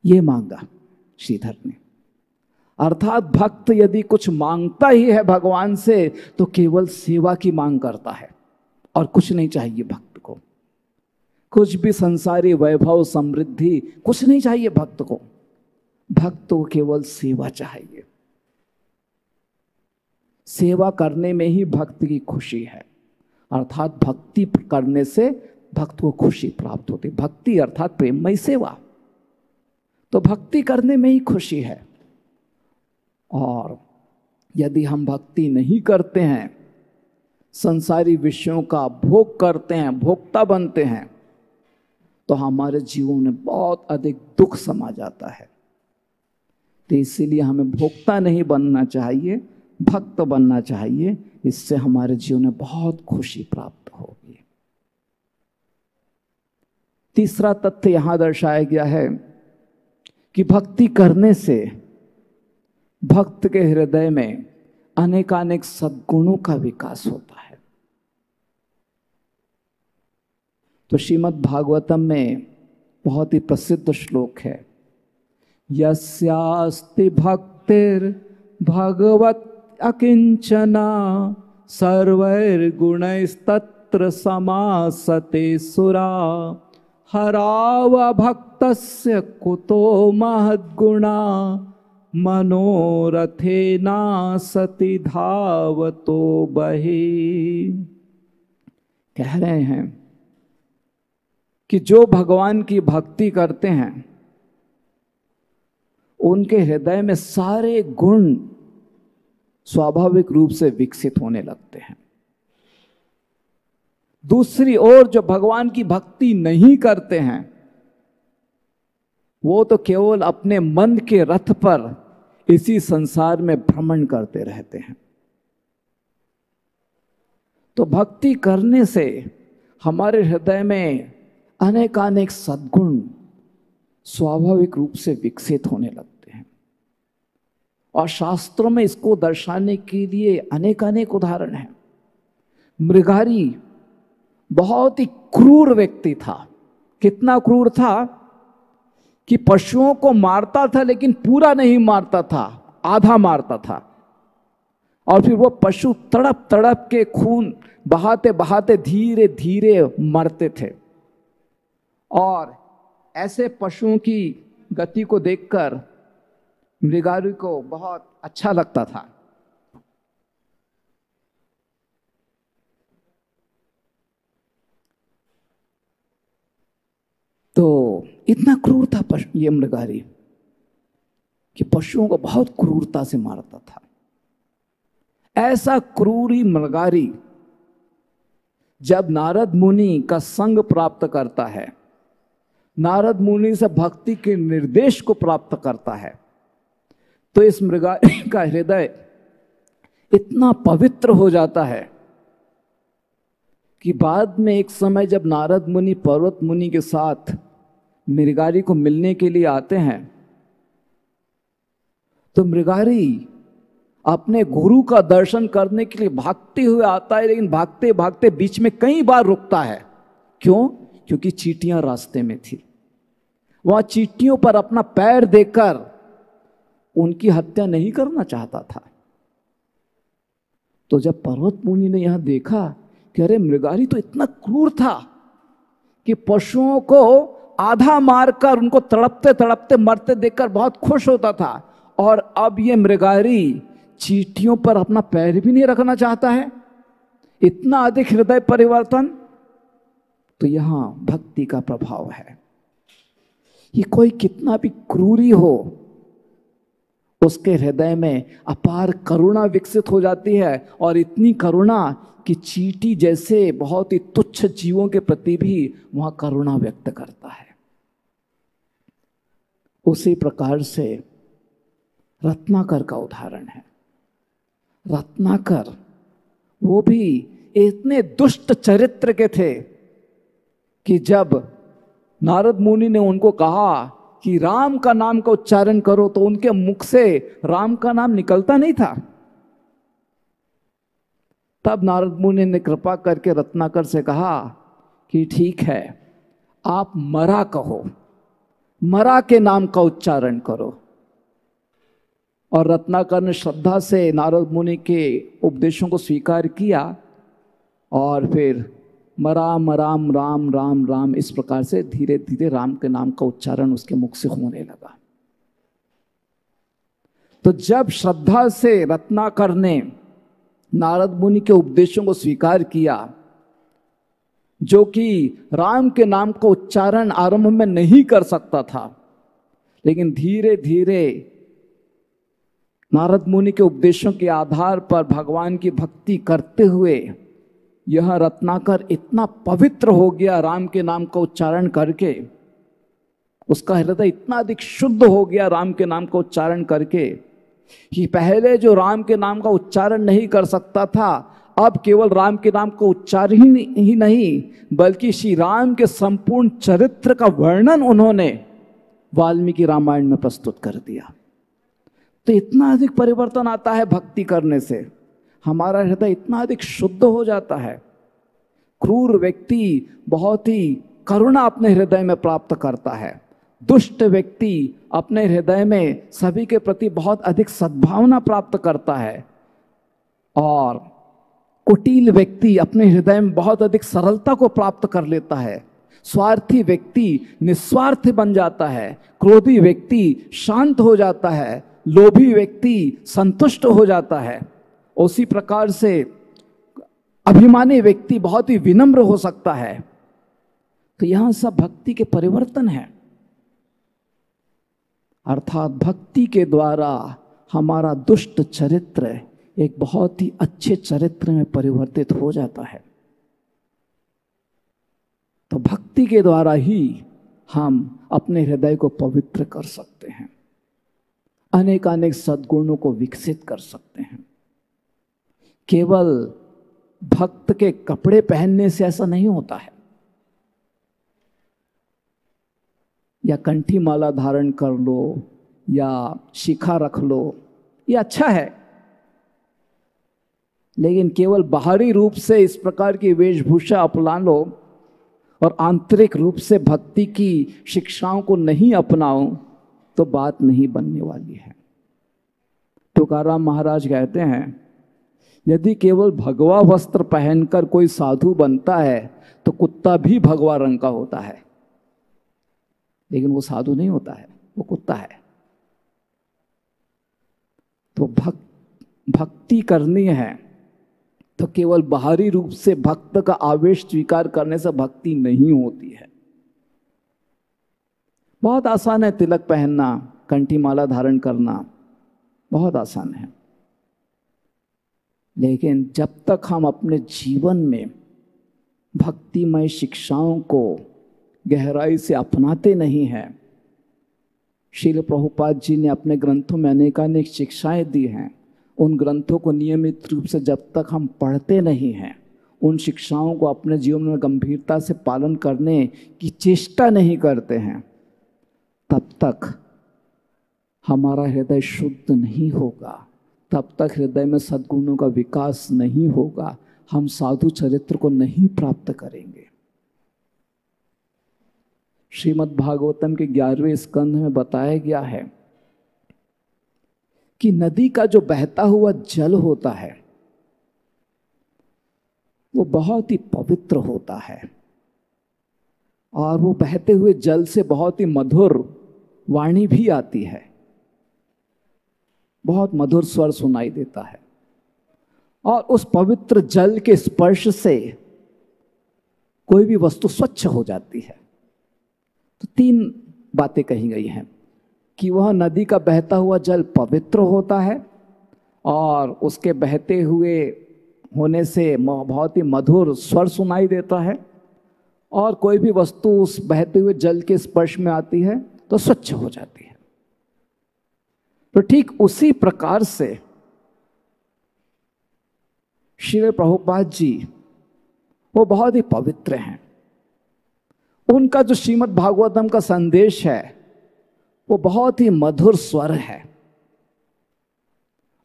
ये मांगा श्रीधर ने। अर्थात भक्त यदि कुछ मांगता ही है भगवान से तो केवल सेवा की मांग करता है और कुछ नहीं चाहिए भक्त को। कुछ भी संसारी वैभव, समृद्धि कुछ नहीं चाहिए भक्त को। भक्त को केवल सेवा चाहिए। सेवा करने में ही भक्त की खुशी है। अर्थात भक्ति करने से भक्त को खुशी प्राप्त होती। भक्ति अर्थात प्रेममय सेवा। तो भक्ति करने में ही खुशी है। और यदि हम भक्ति नहीं करते हैं, संसारी विषयों का भोग करते हैं, भोक्ता बनते हैं, तो हमारे जीवन में बहुत अधिक दुख समा जाता है। तो इसीलिए हमें भोक्ता नहीं बनना चाहिए, भक्त बनना चाहिए। इससे हमारे जीवन में बहुत खुशी प्राप्त होगी। तीसरा तथ्य यहां दर्शाया गया है कि भक्ति करने से भक्त के हृदय में अनेकानेक सद्गुणों का विकास होता है। तो श्रीमद् भागवतम में बहुत ही प्रसिद्ध श्लोक है, यस्यास्ति भक्तिर् भगवत् अकिंचना सर्वैर्गुणैस्तत्र समासते सुरा हराव भक्तस्य कुतो महद्गुणा मनोरथेना सति धावतो बहि। कह रहे हैं कि जो भगवान की भक्ति करते हैं उनके हृदय में सारे गुण स्वाभाविक रूप से विकसित होने लगते हैं। दूसरी ओर जो भगवान की भक्ति नहीं करते हैं वो तो केवल अपने मन के रथ पर इसी संसार में भ्रमण करते रहते हैं। तो भक्ति करने से हमारे हृदय में अनेकानेक सद्गुण स्वाभाविक रूप से विकसित होने लगते हैं। और शास्त्रों में इसको दर्शाने के लिए अनेकानेक उदाहरण हैं। मृगारी बहुत ही क्रूर व्यक्ति था। कितना क्रूर था कि पशुओं को मारता था लेकिन पूरा नहीं मारता था, आधा मारता था। और फिर वो पशु तड़प तड़प के खून बहाते बहाते धीरे धीरे मरते थे। और ऐसे पशुओं की गति को देखकर मृगारी को बहुत अच्छा लगता था। तो इतना क्रूर था ये मृगारी कि पशुओं को बहुत क्रूरता से मारता था। ऐसा क्रूरी मृगारी जब नारद मुनि का संग प्राप्त करता है, नारद मुनि से भक्ति के निर्देश को प्राप्त करता है, तो इस मृगारी का हृदय इतना पवित्र हो जाता है कि बाद में एक समय जब नारद मुनि पर्वत मुनि के साथ मृगारी को मिलने के लिए आते हैं तो मृगारी अपने गुरु का दर्शन करने के लिए भागते हुए आता है, लेकिन भागते भागते बीच में कई बार रुकता है। क्यों? क्योंकि चींटियां रास्ते में थी। वह चींटियों पर अपना पैर देकर उनकी हत्या नहीं करना चाहता था। तो जब पर्वत मुनि ने यह देखा कि अरे मृगारी तो इतना क्रूर था कि पशुओं को आधा मारकर उनको तड़पते तड़पते मरते देखकर बहुत खुश होता था, और अब ये मृगारी चींटियों पर अपना पैर भी नहीं रखना चाहता है, इतना अधिक हृदय परिवर्तन। तो यहां भक्ति का प्रभाव है। ये कोई कितना भी क्रूरी हो, उसके हृदय में अपार करुणा विकसित हो जाती है, और इतनी करुणा कि चींटी जैसे बहुत ही तुच्छ जीवों के प्रति भी वहां करुणा व्यक्त करता है। उसी प्रकार से रत्नाकर का उदाहरण है। रत्नाकर वो भी इतने दुष्ट चरित्र के थे कि जब नारद मुनि ने उनको कहा कि राम का नाम का उच्चारण करो, तो उनके मुख से राम का नाम निकलता नहीं था। तब नारद मुनि ने कृपा करके रत्नाकर से कहा कि ठीक है, आप मरा कहो, मरा के नाम का उच्चारण करो। और रत्नाकर ने श्रद्धा से नारद मुनि के उपदेशों को स्वीकार किया, और फिर मराम राम राम राम राम इस प्रकार से धीरे धीरे राम के नाम का उच्चारण उसके मुख से होने लगा। तो जब श्रद्धा से रत्नाकर ने नारद मुनि के उपदेशों को स्वीकार किया, जो कि राम के नाम का उच्चारण आरंभ में नहीं कर सकता था, लेकिन धीरे धीरे नारद मुनि के उपदेशों के आधार पर भगवान की भक्ति करते हुए यह रत्नाकर इतना पवित्र हो गया राम के नाम का उच्चारण करके, उसका हृदय इतना अधिक शुद्ध हो गया राम के नाम का उच्चारण करके, कि पहले जो राम के नाम का उच्चारण नहीं कर सकता था, अब केवल राम के नाम का उच्चारण ही नहीं, बल्कि श्री राम के संपूर्ण चरित्र का वर्णन उन्होंने वाल्मीकि रामायण में प्रस्तुत कर दिया। तो इतना अधिक परिवर्तन आता है भक्ति करने से, हमारा हृदय इतना अधिक शुद्ध हो जाता है। क्रूर व्यक्ति बहुत ही करुणा अपने हृदय में प्राप्त करता है, दुष्ट व्यक्ति अपने हृदय में सभी के प्रति बहुत अधिक सद्भावना प्राप्त करता है, और कुटिल व्यक्ति अपने हृदय में बहुत अधिक सरलता को प्राप्त कर लेता है। स्वार्थी व्यक्ति निस्वार्थ बन जाता है, क्रोधी व्यक्ति शांत हो जाता है, लोभी व्यक्ति संतुष्ट हो जाता है। उसी प्रकार से अभिमानी व्यक्ति बहुत ही विनम्र हो सकता है। तो यहां सब भक्ति के परिवर्तन है, अर्थात भक्ति के द्वारा हमारा दुष्ट चरित्र एक बहुत ही अच्छे चरित्र में परिवर्तित हो जाता है। तो भक्ति के द्वारा ही हम अपने हृदय को पवित्र कर सकते हैं, अनेक अनेक सद्गुणों को विकसित कर सकते हैं। केवल भक्त के कपड़े पहनने से ऐसा नहीं होता है, या कंठी माला धारण कर लो या शिखा रख लो, ये अच्छा है, लेकिन केवल बाहरी रूप से इस प्रकार की वेशभूषा अपना लो और आंतरिक रूप से भक्ति की शिक्षाओं को नहीं अपनाओ तो बात नहीं बनने वाली है। तुकाराम महाराज कहते हैं, यदि केवल भगवा वस्त्र पहनकर कोई साधु बनता है तो कुत्ता भी भगवा रंग का होता है, लेकिन वो साधु नहीं होता है, वो कुत्ता है। तो भक्ति करनी है तो केवल बाहरी रूप से भक्त का आवेश स्वीकार करने से भक्ति नहीं होती है। बहुत आसान है तिलक पहनना, कंठी माला धारण करना, बहुत आसान है, लेकिन जब तक हम अपने जीवन में भक्तिमय शिक्षाओं को गहराई से अपनाते नहीं हैं, श्रील प्रभुपाद जी ने अपने ग्रंथों में अनेकानेक शिक्षाएं दी हैं, उन ग्रंथों को नियमित रूप से जब तक हम पढ़ते नहीं हैं, उन शिक्षाओं को अपने जीवन में गंभीरता से पालन करने की चेष्टा नहीं करते हैं, तब तक हमारा हृदय शुद्ध नहीं होगा, तब तक हृदय में सद्गुणों का विकास नहीं होगा, हम साधु चरित्र को नहीं प्राप्त करेंगे। श्रीमद् भागवतम के 11वें स्कंध में बताया गया है कि नदी का जो बहता हुआ जल होता है वो बहुत ही पवित्र होता है, और वो बहते हुए जल से बहुत ही मधुर वाणी भी आती है, बहुत मधुर स्वर सुनाई देता है, और उस पवित्र जल के स्पर्श से कोई भी वस्तु स्वच्छ हो जाती है। तो 3 बातें कही गई हैं कि वह नदी का बहता हुआ जल पवित्र होता है, और उसके बहते हुए होने से बहुत ही मधुर स्वर सुनाई देता है, और कोई भी वस्तु उस बहते हुए जल के स्पर्श में आती है तो स्वच्छ हो जाती है। तो ठीक उसी प्रकार से श्री प्रभुपाद जी वो बहुत ही पवित्र हैं। उनका जो श्रीमद् भागवतम का संदेश है वो बहुत ही मधुर स्वर है,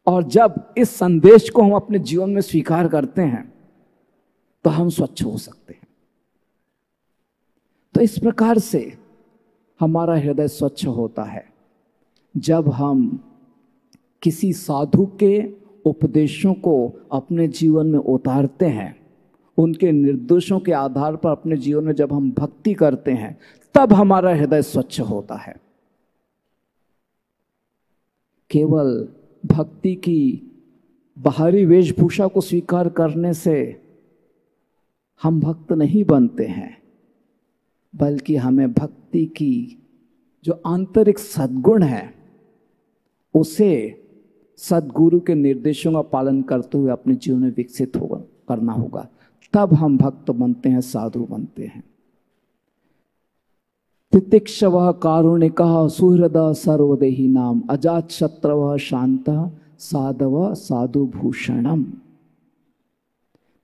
और जब इस संदेश को हम अपने जीवन में स्वीकार करते हैं तो हम स्वच्छ हो सकते हैं। तो इस प्रकार से हमारा हृदय स्वच्छ होता है जब हम किसी साधु के उपदेशों को अपने जीवन में उतारते हैं, उनके निर्देशों के आधार पर अपने जीवन में जब हम भक्ति करते हैं, तब हमारा हृदय स्वच्छ होता है। केवल भक्ति की बाहरी वेशभूषा को स्वीकार करने से हम भक्त नहीं बनते हैं, बल्कि हमें भक्ति की जो आंतरिक सद्गुण है उसे सद्गुरु के निर्देशों का पालन करते हुए अपने जीवन में विकसित करना होगा, तब हम भक्त बनते हैं, साधु बनते हैं। तितिक्षव कारुणिकः सुहृदः सर्वदेही नाम अजात शत्रवः शांतः साधव साधु भूषणम।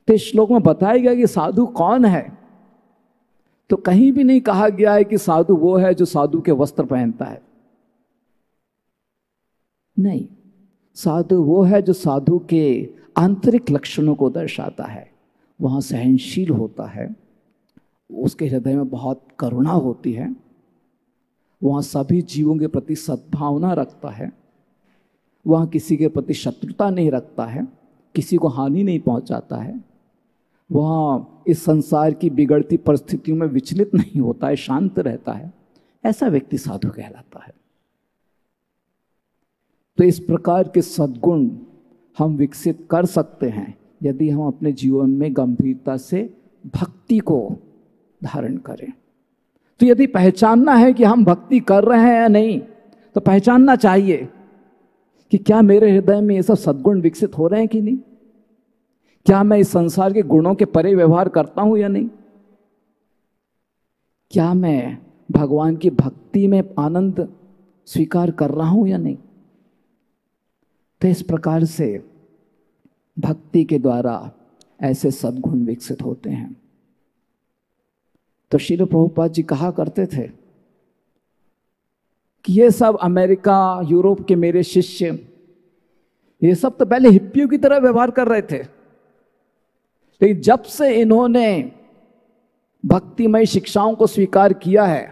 तो इस श्लोक में बताया गया कि साधु कौन है। तो कहीं भी नहीं कहा गया है कि साधु वो है जो साधु के वस्त्र पहनता है, नहीं, साधु वो है जो साधु के आंतरिक लक्षणों को दर्शाता है। वहाँ सहनशील होता है, उसके हृदय में बहुत करुणा होती है, वहाँ सभी जीवों के प्रति सद्भावना रखता है, वहाँ किसी के प्रति शत्रुता नहीं रखता है, किसी को हानि नहीं पहुँचाता है, वहाँ इस संसार की बिगड़ती परिस्थितियों में विचलित नहीं होता है, शांत रहता है। ऐसा व्यक्ति साधु कहलाता है। तो इस प्रकार के सद्गुण हम विकसित कर सकते हैं यदि हम अपने जीवन में गंभीरता से भक्ति को धारण करें। तो यदि पहचानना है कि हम भक्ति कर रहे हैं या नहीं, तो पहचानना चाहिए कि क्या मेरे हृदय में ये सब सद्गुण विकसित हो रहे हैं कि नहीं, क्या मैं इस संसार के गुणों के परे व्यवहार करता हूं या नहीं, क्या मैं भगवान की भक्ति में आनंद स्वीकार कर रहा हूं या नहीं। तो इस प्रकार से भक्ति के द्वारा ऐसे सद्गुण विकसित होते हैं। तो श्रील प्रभुपाद जी कहा करते थे कि ये सब अमेरिका यूरोप के मेरे शिष्य, ये सब तो पहले हिप्पियों की तरह व्यवहार कर रहे थे, लेकिन जब से इन्होंने भक्तिमय शिक्षाओं को स्वीकार किया है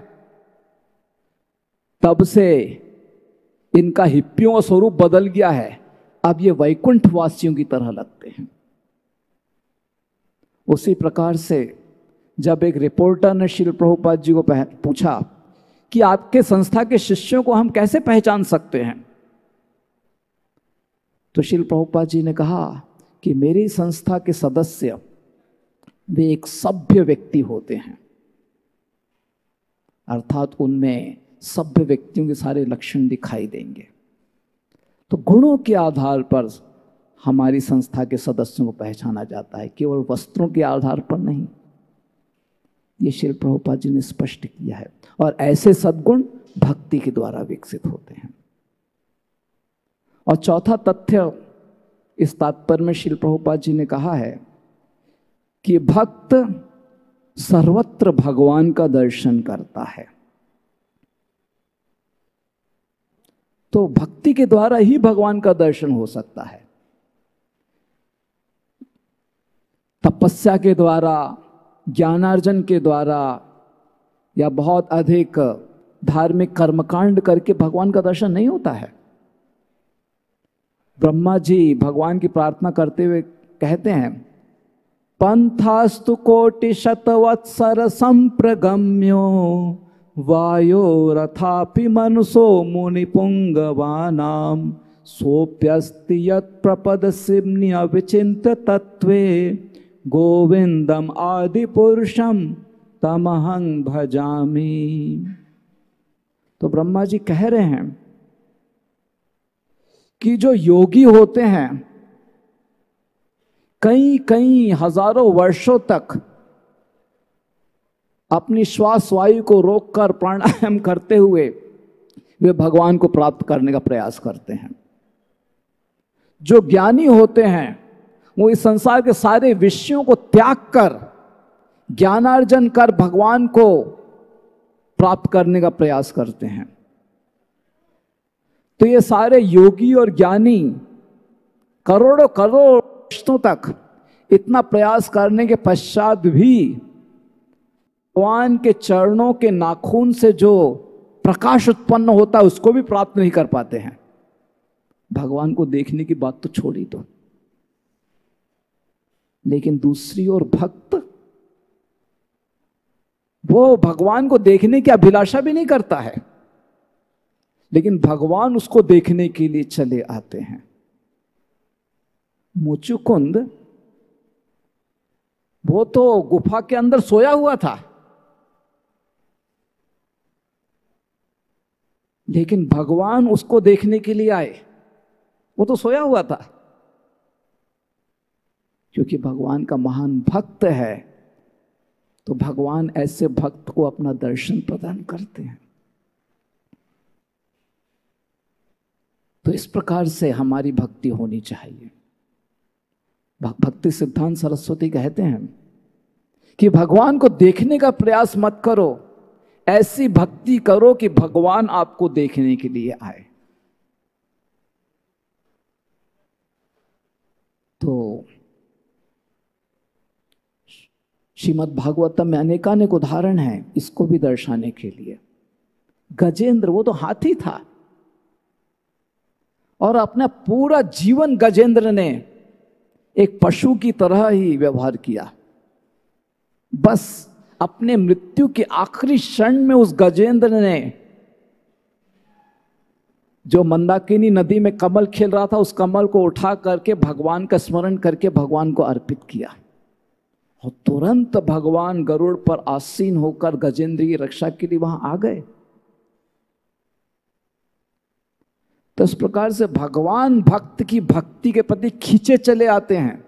तब से इनका हिप्पियों का स्वरूप बदल गया है। अब ये वैकुंठ वासियों की तरह लगते हैं। उसी प्रकार से जब एक रिपोर्टर ने श्रील प्रभुपाद जी को पूछा कि आपके संस्था के शिष्यों को हम कैसे पहचान सकते हैं, तो श्रील प्रभुपाद जी ने कहा कि मेरी संस्था के सदस्य वे एक सभ्य व्यक्ति होते हैं, अर्थात उनमें सभ्य व्यक्तियों के सारे लक्षण दिखाई देंगे। तो गुणों के आधार पर हमारी संस्था के सदस्यों को पहचाना जाता है, केवल वस्त्रों के आधार पर नहीं। ये श्रील प्रभुपाद जी ने स्पष्ट किया है। और ऐसे सद्गुण भक्ति के द्वारा विकसित होते हैं। और चौथा तथ्य इस तात्पर्य में श्रील प्रभुपाद जी ने कहा है कि भक्त सर्वत्र भगवान का दर्शन करता है। तो भक्ति के द्वारा ही भगवान का दर्शन हो सकता है। तपस्या के द्वारा, ज्ञानार्जन के द्वारा या बहुत अधिक धार्मिक कर्मकांड करके भगवान का दर्शन नहीं होता है। ब्रह्मा जी भगवान की प्रार्थना करते हुए कहते हैं, पंथास्तु कोटि शतवत्सर संप्रगम्यो वायो रथापि मनसो मुनि पुंगवानाम सोप्यस्ति यत् प्रपद सिम्नि अविचिंत तत्वे गोविंदम आदि पुरुषम तमहं भजामि। तो ब्रह्मा जी कह रहे हैं कि जो योगी होते हैं कई कई हजारों वर्षों तक अपनी श्वास वायु को रोककर प्राणायाम करते हुए वे भगवान को प्राप्त करने का प्रयास करते हैं। जो ज्ञानी होते हैं वो इस संसार के सारे विषयों को त्याग कर ज्ञानार्जन कर भगवान को प्राप्त करने का प्रयास करते हैं। तो ये सारे योगी और ज्ञानी करोड़ों करोड़ वर्षों तक इतना प्रयास करने के पश्चात भी भगवान के चरणों के नाखून से जो प्रकाश उत्पन्न होता है उसको भी प्राप्त नहीं कर पाते हैं। भगवान को देखने की बात तो छोड़ी दो, लेकिन दूसरी ओर भक्त वो भगवान को देखने की अभिलाषा भी नहीं करता है, लेकिन भगवान उसको देखने के लिए चले आते हैं। मुचुकुंद वो तो गुफा के अंदर सोया हुआ था, लेकिन भगवान उसको देखने के लिए आए। वो तो सोया हुआ था, क्योंकि भगवान का महान भक्त है तो भगवान ऐसे भक्त को अपना दर्शन प्रदान करते हैं। तो इस प्रकार से हमारी भक्ति होनी चाहिए। भक्ति सिद्धांत सरस्वती कहते हैं कि भगवान को देखने का प्रयास मत करो, ऐसी भक्ति करो कि भगवान आपको देखने के लिए आए। तो श्रीमद् भागवतम में अनेकानेक उदाहरण हैं इसको भी दर्शाने के लिए। गजेंद्र वो तो हाथी था और अपना पूरा जीवन गजेंद्र ने एक पशु की तरह ही व्यवहार किया। बस अपने मृत्यु के आखिरी क्षण में उस गजेंद्र ने जो मंदाकिनी नदी में कमल खिल रहा था उस कमल को उठा करके भगवान का स्मरण करके भगवान को अर्पित किया, और तुरंत भगवान गरुड़ पर आसीन होकर गजेंद्र की रक्षा के लिए वहां आ गए। तो इस प्रकार से भगवान भक्त की भक्ति के प्रति खींचे चले आते हैं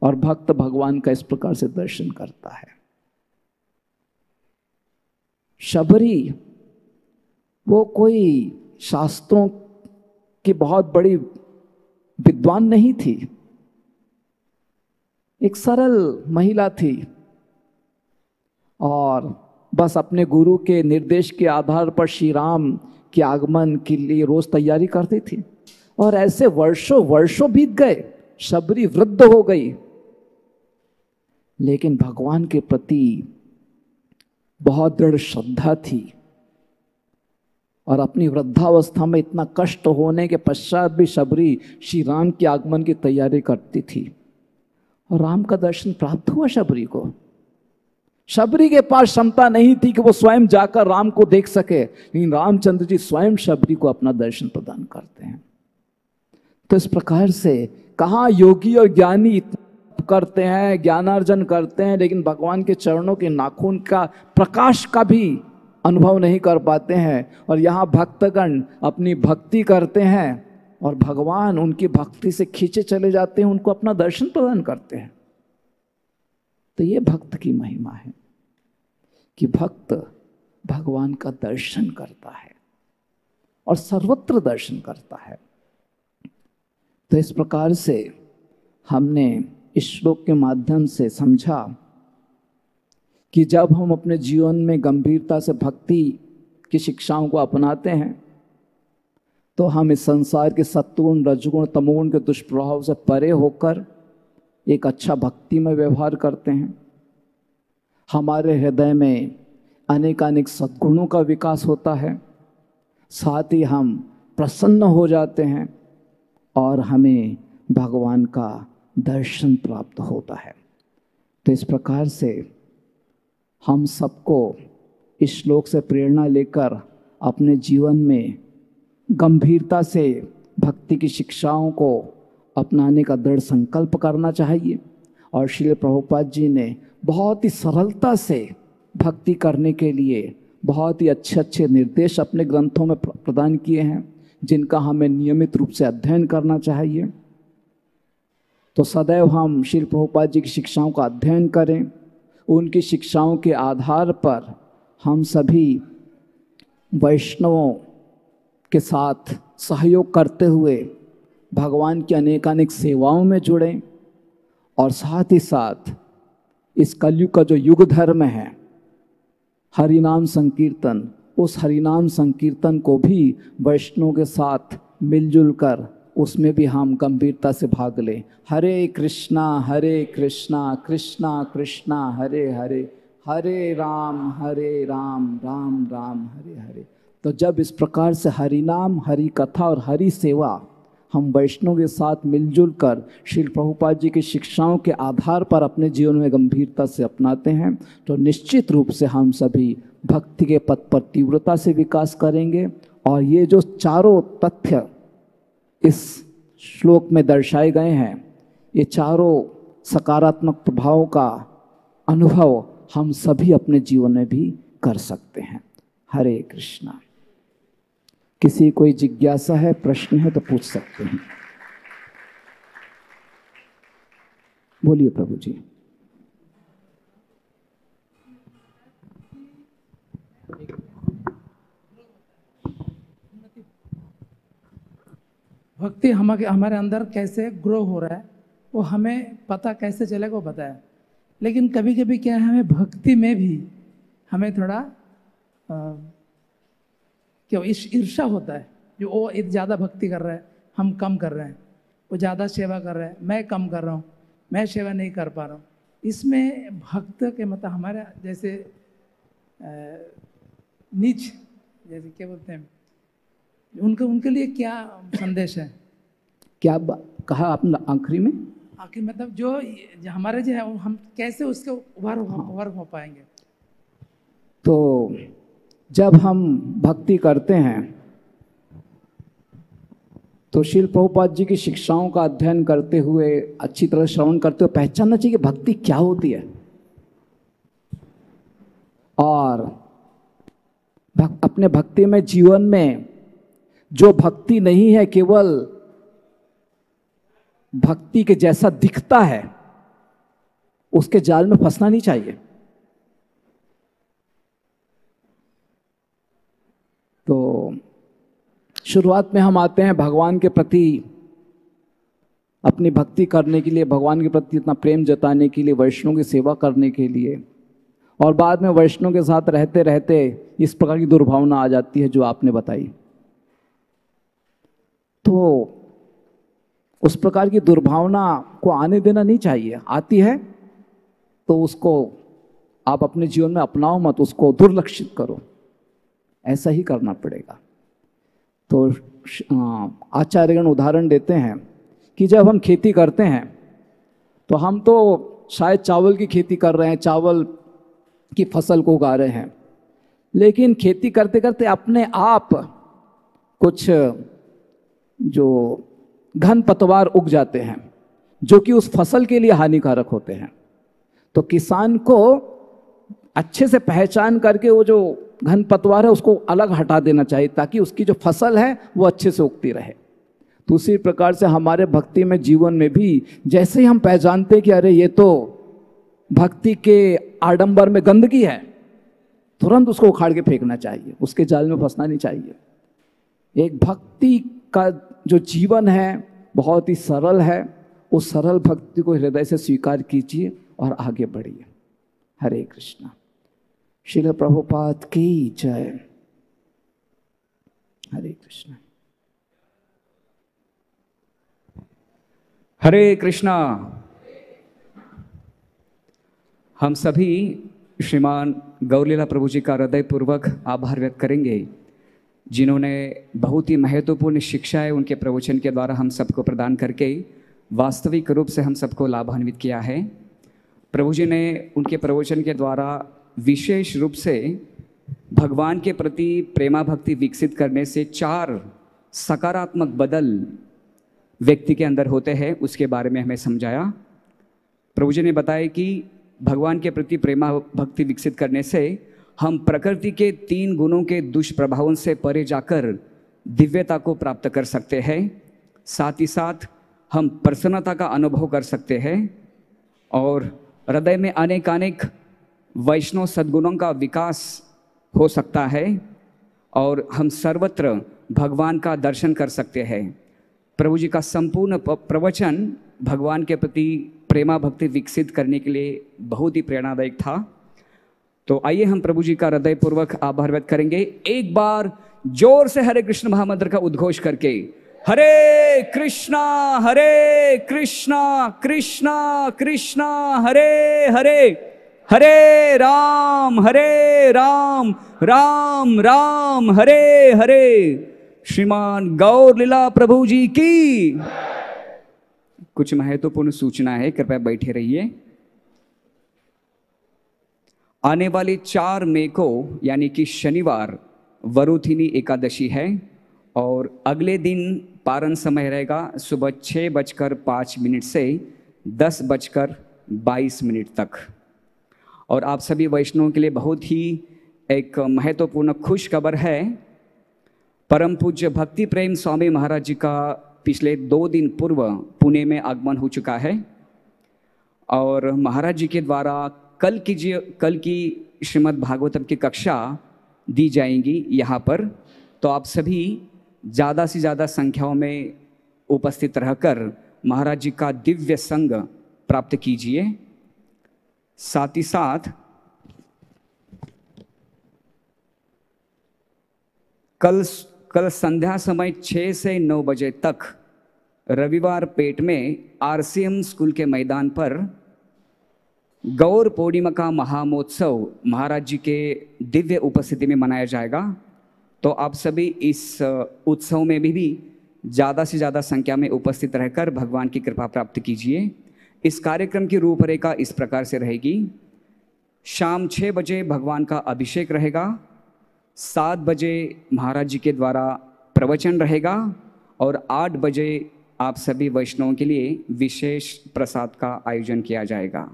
और भक्त भगवान का इस प्रकार से दर्शन करता है। शबरी वो कोई शास्त्रों की बहुत बड़ी विद्वान नहीं थी, एक सरल महिला थी और बस अपने गुरु के निर्देश के आधार पर श्री राम के आगमन के लिए रोज तैयारी करती थी। और ऐसे वर्षों वर्षों बीत गए, शबरी वृद्ध हो गई, लेकिन भगवान के प्रति बहुत दृढ़ श्रद्धा थी और अपनी वृद्धावस्था में इतना कष्ट होने के पश्चात भी शबरी श्री राम के आगमन की तैयारी करती थी और राम का दर्शन प्राप्त हुआ शबरी को। शबरी के पास क्षमता नहीं थी कि वो स्वयं जाकर राम को देख सके, लेकिन रामचंद्र जी स्वयं शबरी को अपना दर्शन प्रदान करते हैं। तो इस प्रकार से कहाँ योगी और ज्ञानी करते हैं, ज्ञानार्जन करते हैं, लेकिन भगवान के चरणों के नाखून का प्रकाश का भी अनुभव नहीं कर पाते हैं। और यहाँ भक्तगण अपनी भक्ति करते हैं और भगवान उनकी भक्ति से खींचे चले जाते हैं, उनको अपना दर्शन प्रदान करते हैं। तो ये भक्त की महिमा है कि भक्त भगवान का दर्शन करता है और सर्वत्र दर्शन करता है। तो इस प्रकार से हमने इस श्लोक के माध्यम से समझा कि जब हम अपने जीवन में गंभीरता से भक्ति की शिक्षाओं को अपनाते हैं तो हम इस संसार के सत्वगुण, रजगुण, तमोगुण के दुष्प्रभाव से परे होकर एक अच्छा भक्ति में व्यवहार करते हैं। हमारे हृदय में अनेकानेक सद्गुणों का विकास होता है, साथ ही हम प्रसन्न हो जाते हैं और हमें भगवान का दर्शन प्राप्त होता है। तो इस प्रकार से हम सबको इस श्लोक से प्रेरणा लेकर अपने जीवन में गंभीरता से भक्ति की शिक्षाओं को अपनाने का दृढ़ संकल्प करना चाहिए। और श्रील प्रभुपाद जी ने बहुत ही सरलता से भक्ति करने के लिए बहुत ही अच्छे अच्छे निर्देश अपने ग्रंथों में प्रदान किए हैं, जिनका हमें नियमित रूप से अध्ययन करना चाहिए। तो सदैव हम श्रील प्रभुपाद जी की शिक्षाओं का अध्ययन करें। उनकी शिक्षाओं के आधार पर हम सभी वैष्णवों के साथ सहयोग करते हुए भगवान की अनेकानेक सेवाओं में जुड़ें, और साथ ही साथ इस कलयुग का जो युग धर्म है हरिनाम संकीर्तन, उस हरिनाम संकीर्तन को भी वैष्णव के साथ मिलजुल कर उसमें भी हम गंभीरता से भाग लें। हरे कृष्णा कृष्णा कृष्णा हरे हरे, हरे राम राम राम हरे हरे। तो जब इस प्रकार से हरि नाम, हरि कथा और हरि सेवा हम वैष्णव के साथ मिलजुल कर श्री प्रभुपाद जी की शिक्षाओं के आधार पर अपने जीवन में गंभीरता से अपनाते हैं, तो निश्चित रूप से हम सभी भक्ति के पथ पर तीव्रता से विकास करेंगे। और ये जो चारों तथ्य इस श्लोक में दर्शाए गए हैं, ये चारों सकारात्मक प्रभावों का अनुभव हम सभी अपने जीवन में भी कर सकते हैं। हरे कृष्णा। किसी कोई जिज्ञासा है, प्रश्न है तो पूछ सकते हैं। बोलिए प्रभु जी। भक्ति हमारे अंदर कैसे ग्रो हो रहा है वो हमें पता कैसे चलेगा वो पता है, लेकिन कभी कभी क्या है, हमें भक्ति में भी हमें थोड़ा क्यों ईर्ष्या होता है। जो वो ज़्यादा भक्ति कर रहा है, हम कम कर रहे हैं, वो ज़्यादा सेवा कर रहा है, मैं कम कर रहा हूँ, मैं सेवा नहीं कर पा रहा हूँ। इसमें भक्त के मतलब हमारे जैसे नीच, जैसे क्या बोलते हैं, उनके लिए क्या संदेश है? क्या कहा आपने आखिरी में? आखिर मतलब जो हमारे जो है हम कैसे उसके उभर हो पाएंगे? तो जब हम भक्ति करते हैं तो श्रील प्रभुपाद जी की शिक्षाओं का अध्ययन करते हुए, अच्छी तरह श्रवण करते हुए पहचानना चाहिए कि भक्ति क्या होती है। और अपने भक्ति में जीवन में जो भक्ति नहीं है, केवल भक्ति के जैसा दिखता है, उसके जाल में फंसना नहीं चाहिए। तो शुरुआत में हम आते हैं भगवान के प्रति अपनी भक्ति करने के लिए, भगवान के प्रति इतना प्रेम जताने के लिए, वैष्णव की सेवा करने के लिए, और बाद में वैष्णव के साथ रहते रहते इस प्रकार की दुर्भावना आ जाती है जो आपने बताई। तो उस प्रकार की दुर्भावना को आने देना नहीं चाहिए। आती है तो उसको आप अपने जीवन में अपनाओ मत, उसको दुर्लक्षित करो, ऐसा ही करना पड़ेगा। तो आचार्यगण उदाहरण देते हैं कि जब हम खेती करते हैं तो हम तो शायद चावल की खेती कर रहे हैं, चावल की फसल को उगा रहे हैं, लेकिन खेती करते करते अपने आप कुछ जो घन पतवार उग जाते हैं जो कि उस फसल के लिए हानिकारक होते हैं। तो किसान को अच्छे से पहचान करके वो जो घन पतवार है उसको अलग हटा देना चाहिए, ताकि उसकी जो फसल है वो अच्छे से उगती रहे। तो उसी प्रकार से हमारे भक्ति में, जीवन में भी जैसे ही हम पहचानते हैं कि अरे ये तो भक्ति के आडंबर में गंदगी है, तुरंत उसको उखाड़ के फेंकना चाहिए, उसके जाल में फंसना नहीं चाहिए। एक भक्ति का जो जीवन है बहुत ही सरल है, उस सरल भक्ति को हृदय से स्वीकार कीजिए और आगे बढ़िए। हरे कृष्णा। श्रील प्रभुपाद की जय। हरे कृष्णा। हरे कृष्णा। हम सभी श्रीमान गौरलीला प्रभु जी का हृदयपूर्वक आभार व्यक्त करेंगे, जिन्होंने बहुत ही महत्वपूर्ण शिक्षाएं उनके प्रवचन के द्वारा हम सबको प्रदान करके वास्तविक रूप से हम सबको लाभान्वित किया है। प्रभु जी ने उनके प्रवचन के द्वारा विशेष रूप से भगवान के प्रति प्रेमा भक्ति विकसित करने से 4 सकारात्मक बदल व्यक्ति के अंदर होते हैं, उसके बारे में हमें समझाया। प्रभु जी ने बताया कि भगवान के प्रति प्रेमा भक्ति विकसित करने से हम प्रकृति के 3 गुणों के दुष्प्रभावों से परे जाकर दिव्यता को प्राप्त कर सकते हैं। साथ ही साथ हम प्रसन्नता का अनुभव कर सकते हैं और हृदय में अनेक वैष्णव सद्गुणों का विकास हो सकता है और हम सर्वत्र भगवान का दर्शन कर सकते हैं। प्रभु जी का संपूर्ण प्रवचन भगवान के प्रति प्रेमा भक्ति विकसित करने के लिए बहुत ही प्रेरणादायक था। तो आइए हम प्रभु जी का हृदयपूर्वक आभार व्यक्त करेंगे। एक बार जोर से हरे कृष्ण महामंत्र का उद्घोष करके, हरे कृष्णा कृष्णा कृष्णा हरे हरे, हरे राम राम राम हरे हरे। श्रीमान गौर लीला प्रभु जी की। कुछ महत्वपूर्ण सूचना है, कृपया बैठे रहिए। आने वाली 4 मई को यानी कि शनिवार वरुथिनी एकादशी है और अगले दिन पारण समय रहेगा सुबह 6:05 से 10:22 तक। और आप सभी वैष्णवों के लिए बहुत ही एक महत्वपूर्ण खुश खबर है। परम पूज्य भक्ति प्रेम स्वामी महाराज जी का पिछले 2 दिन पूर्व पुणे में आगमन हो चुका है और महाराज जी के द्वारा कल की श्रीमद् भागवतम की कक्षा दी जाएंगी यहाँ पर। तो आप सभी ज़्यादा से ज़्यादा संख्याओं में उपस्थित रहकर महाराज जी का दिव्य संग प्राप्त कीजिए। साथ ही साथ कल संध्या समय 6 से 9 बजे तक रविवार पेट में RCM स्कूल के मैदान पर गौर पूर्णिमा का महामहोत्सव महाराज जी के दिव्य उपस्थिति में मनाया जाएगा। तो आप सभी इस उत्सव में भी ज़्यादा से ज़्यादा संख्या में उपस्थित रहकर भगवान की कृपा प्राप्त कीजिए। इस कार्यक्रम की रूपरेखा इस प्रकार से रहेगी। शाम 6 बजे भगवान का अभिषेक रहेगा, 7 बजे महाराज जी के द्वारा प्रवचन रहेगा और 8 बजे आप सभी वैष्णवों के लिए विशेष प्रसाद का आयोजन किया जाएगा।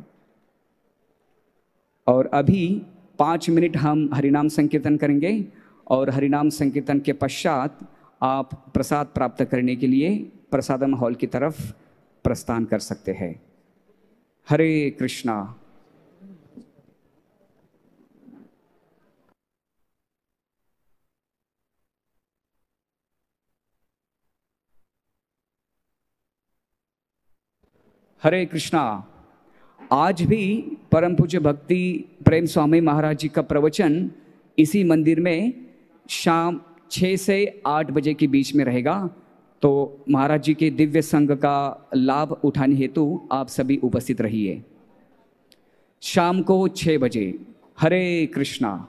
और अभी 5 मिनट हम हरिनाम संकीर्तन करेंगे और हरिनाम संकीर्तन के पश्चात आप प्रसाद प्राप्त करने के लिए प्रसादम हॉल की तरफ प्रस्थान कर सकते हैं। हरे कृष्णा। हरे कृष्णा। आज भी परम पूज्य भक्ति प्रेम स्वामी महाराज जी का प्रवचन इसी मंदिर में शाम 6 से 8 बजे के बीच में रहेगा। तो महाराज जी के दिव्य संग का लाभ उठाने हेतु आप सभी उपस्थित रहिए। शाम को 6 बजे। हरे कृष्णा।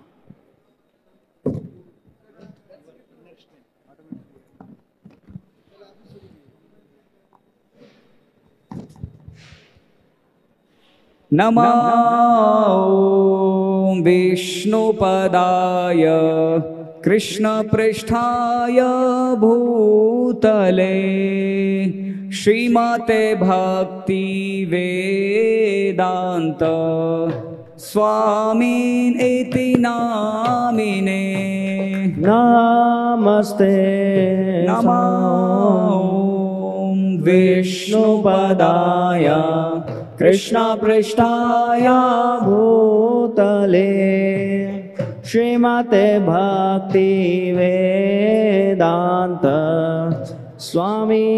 नमो विष्णुपदाय कृष्णपृष्ठाय भूतले श्रीमते भक्ति वेदांत स्वामिन् इति नामिने नमस्ते। नमो विष्णुपदाय कृष्णपृष्ठाय भूतले श्रीमते भक्ति वेदांत स्वामी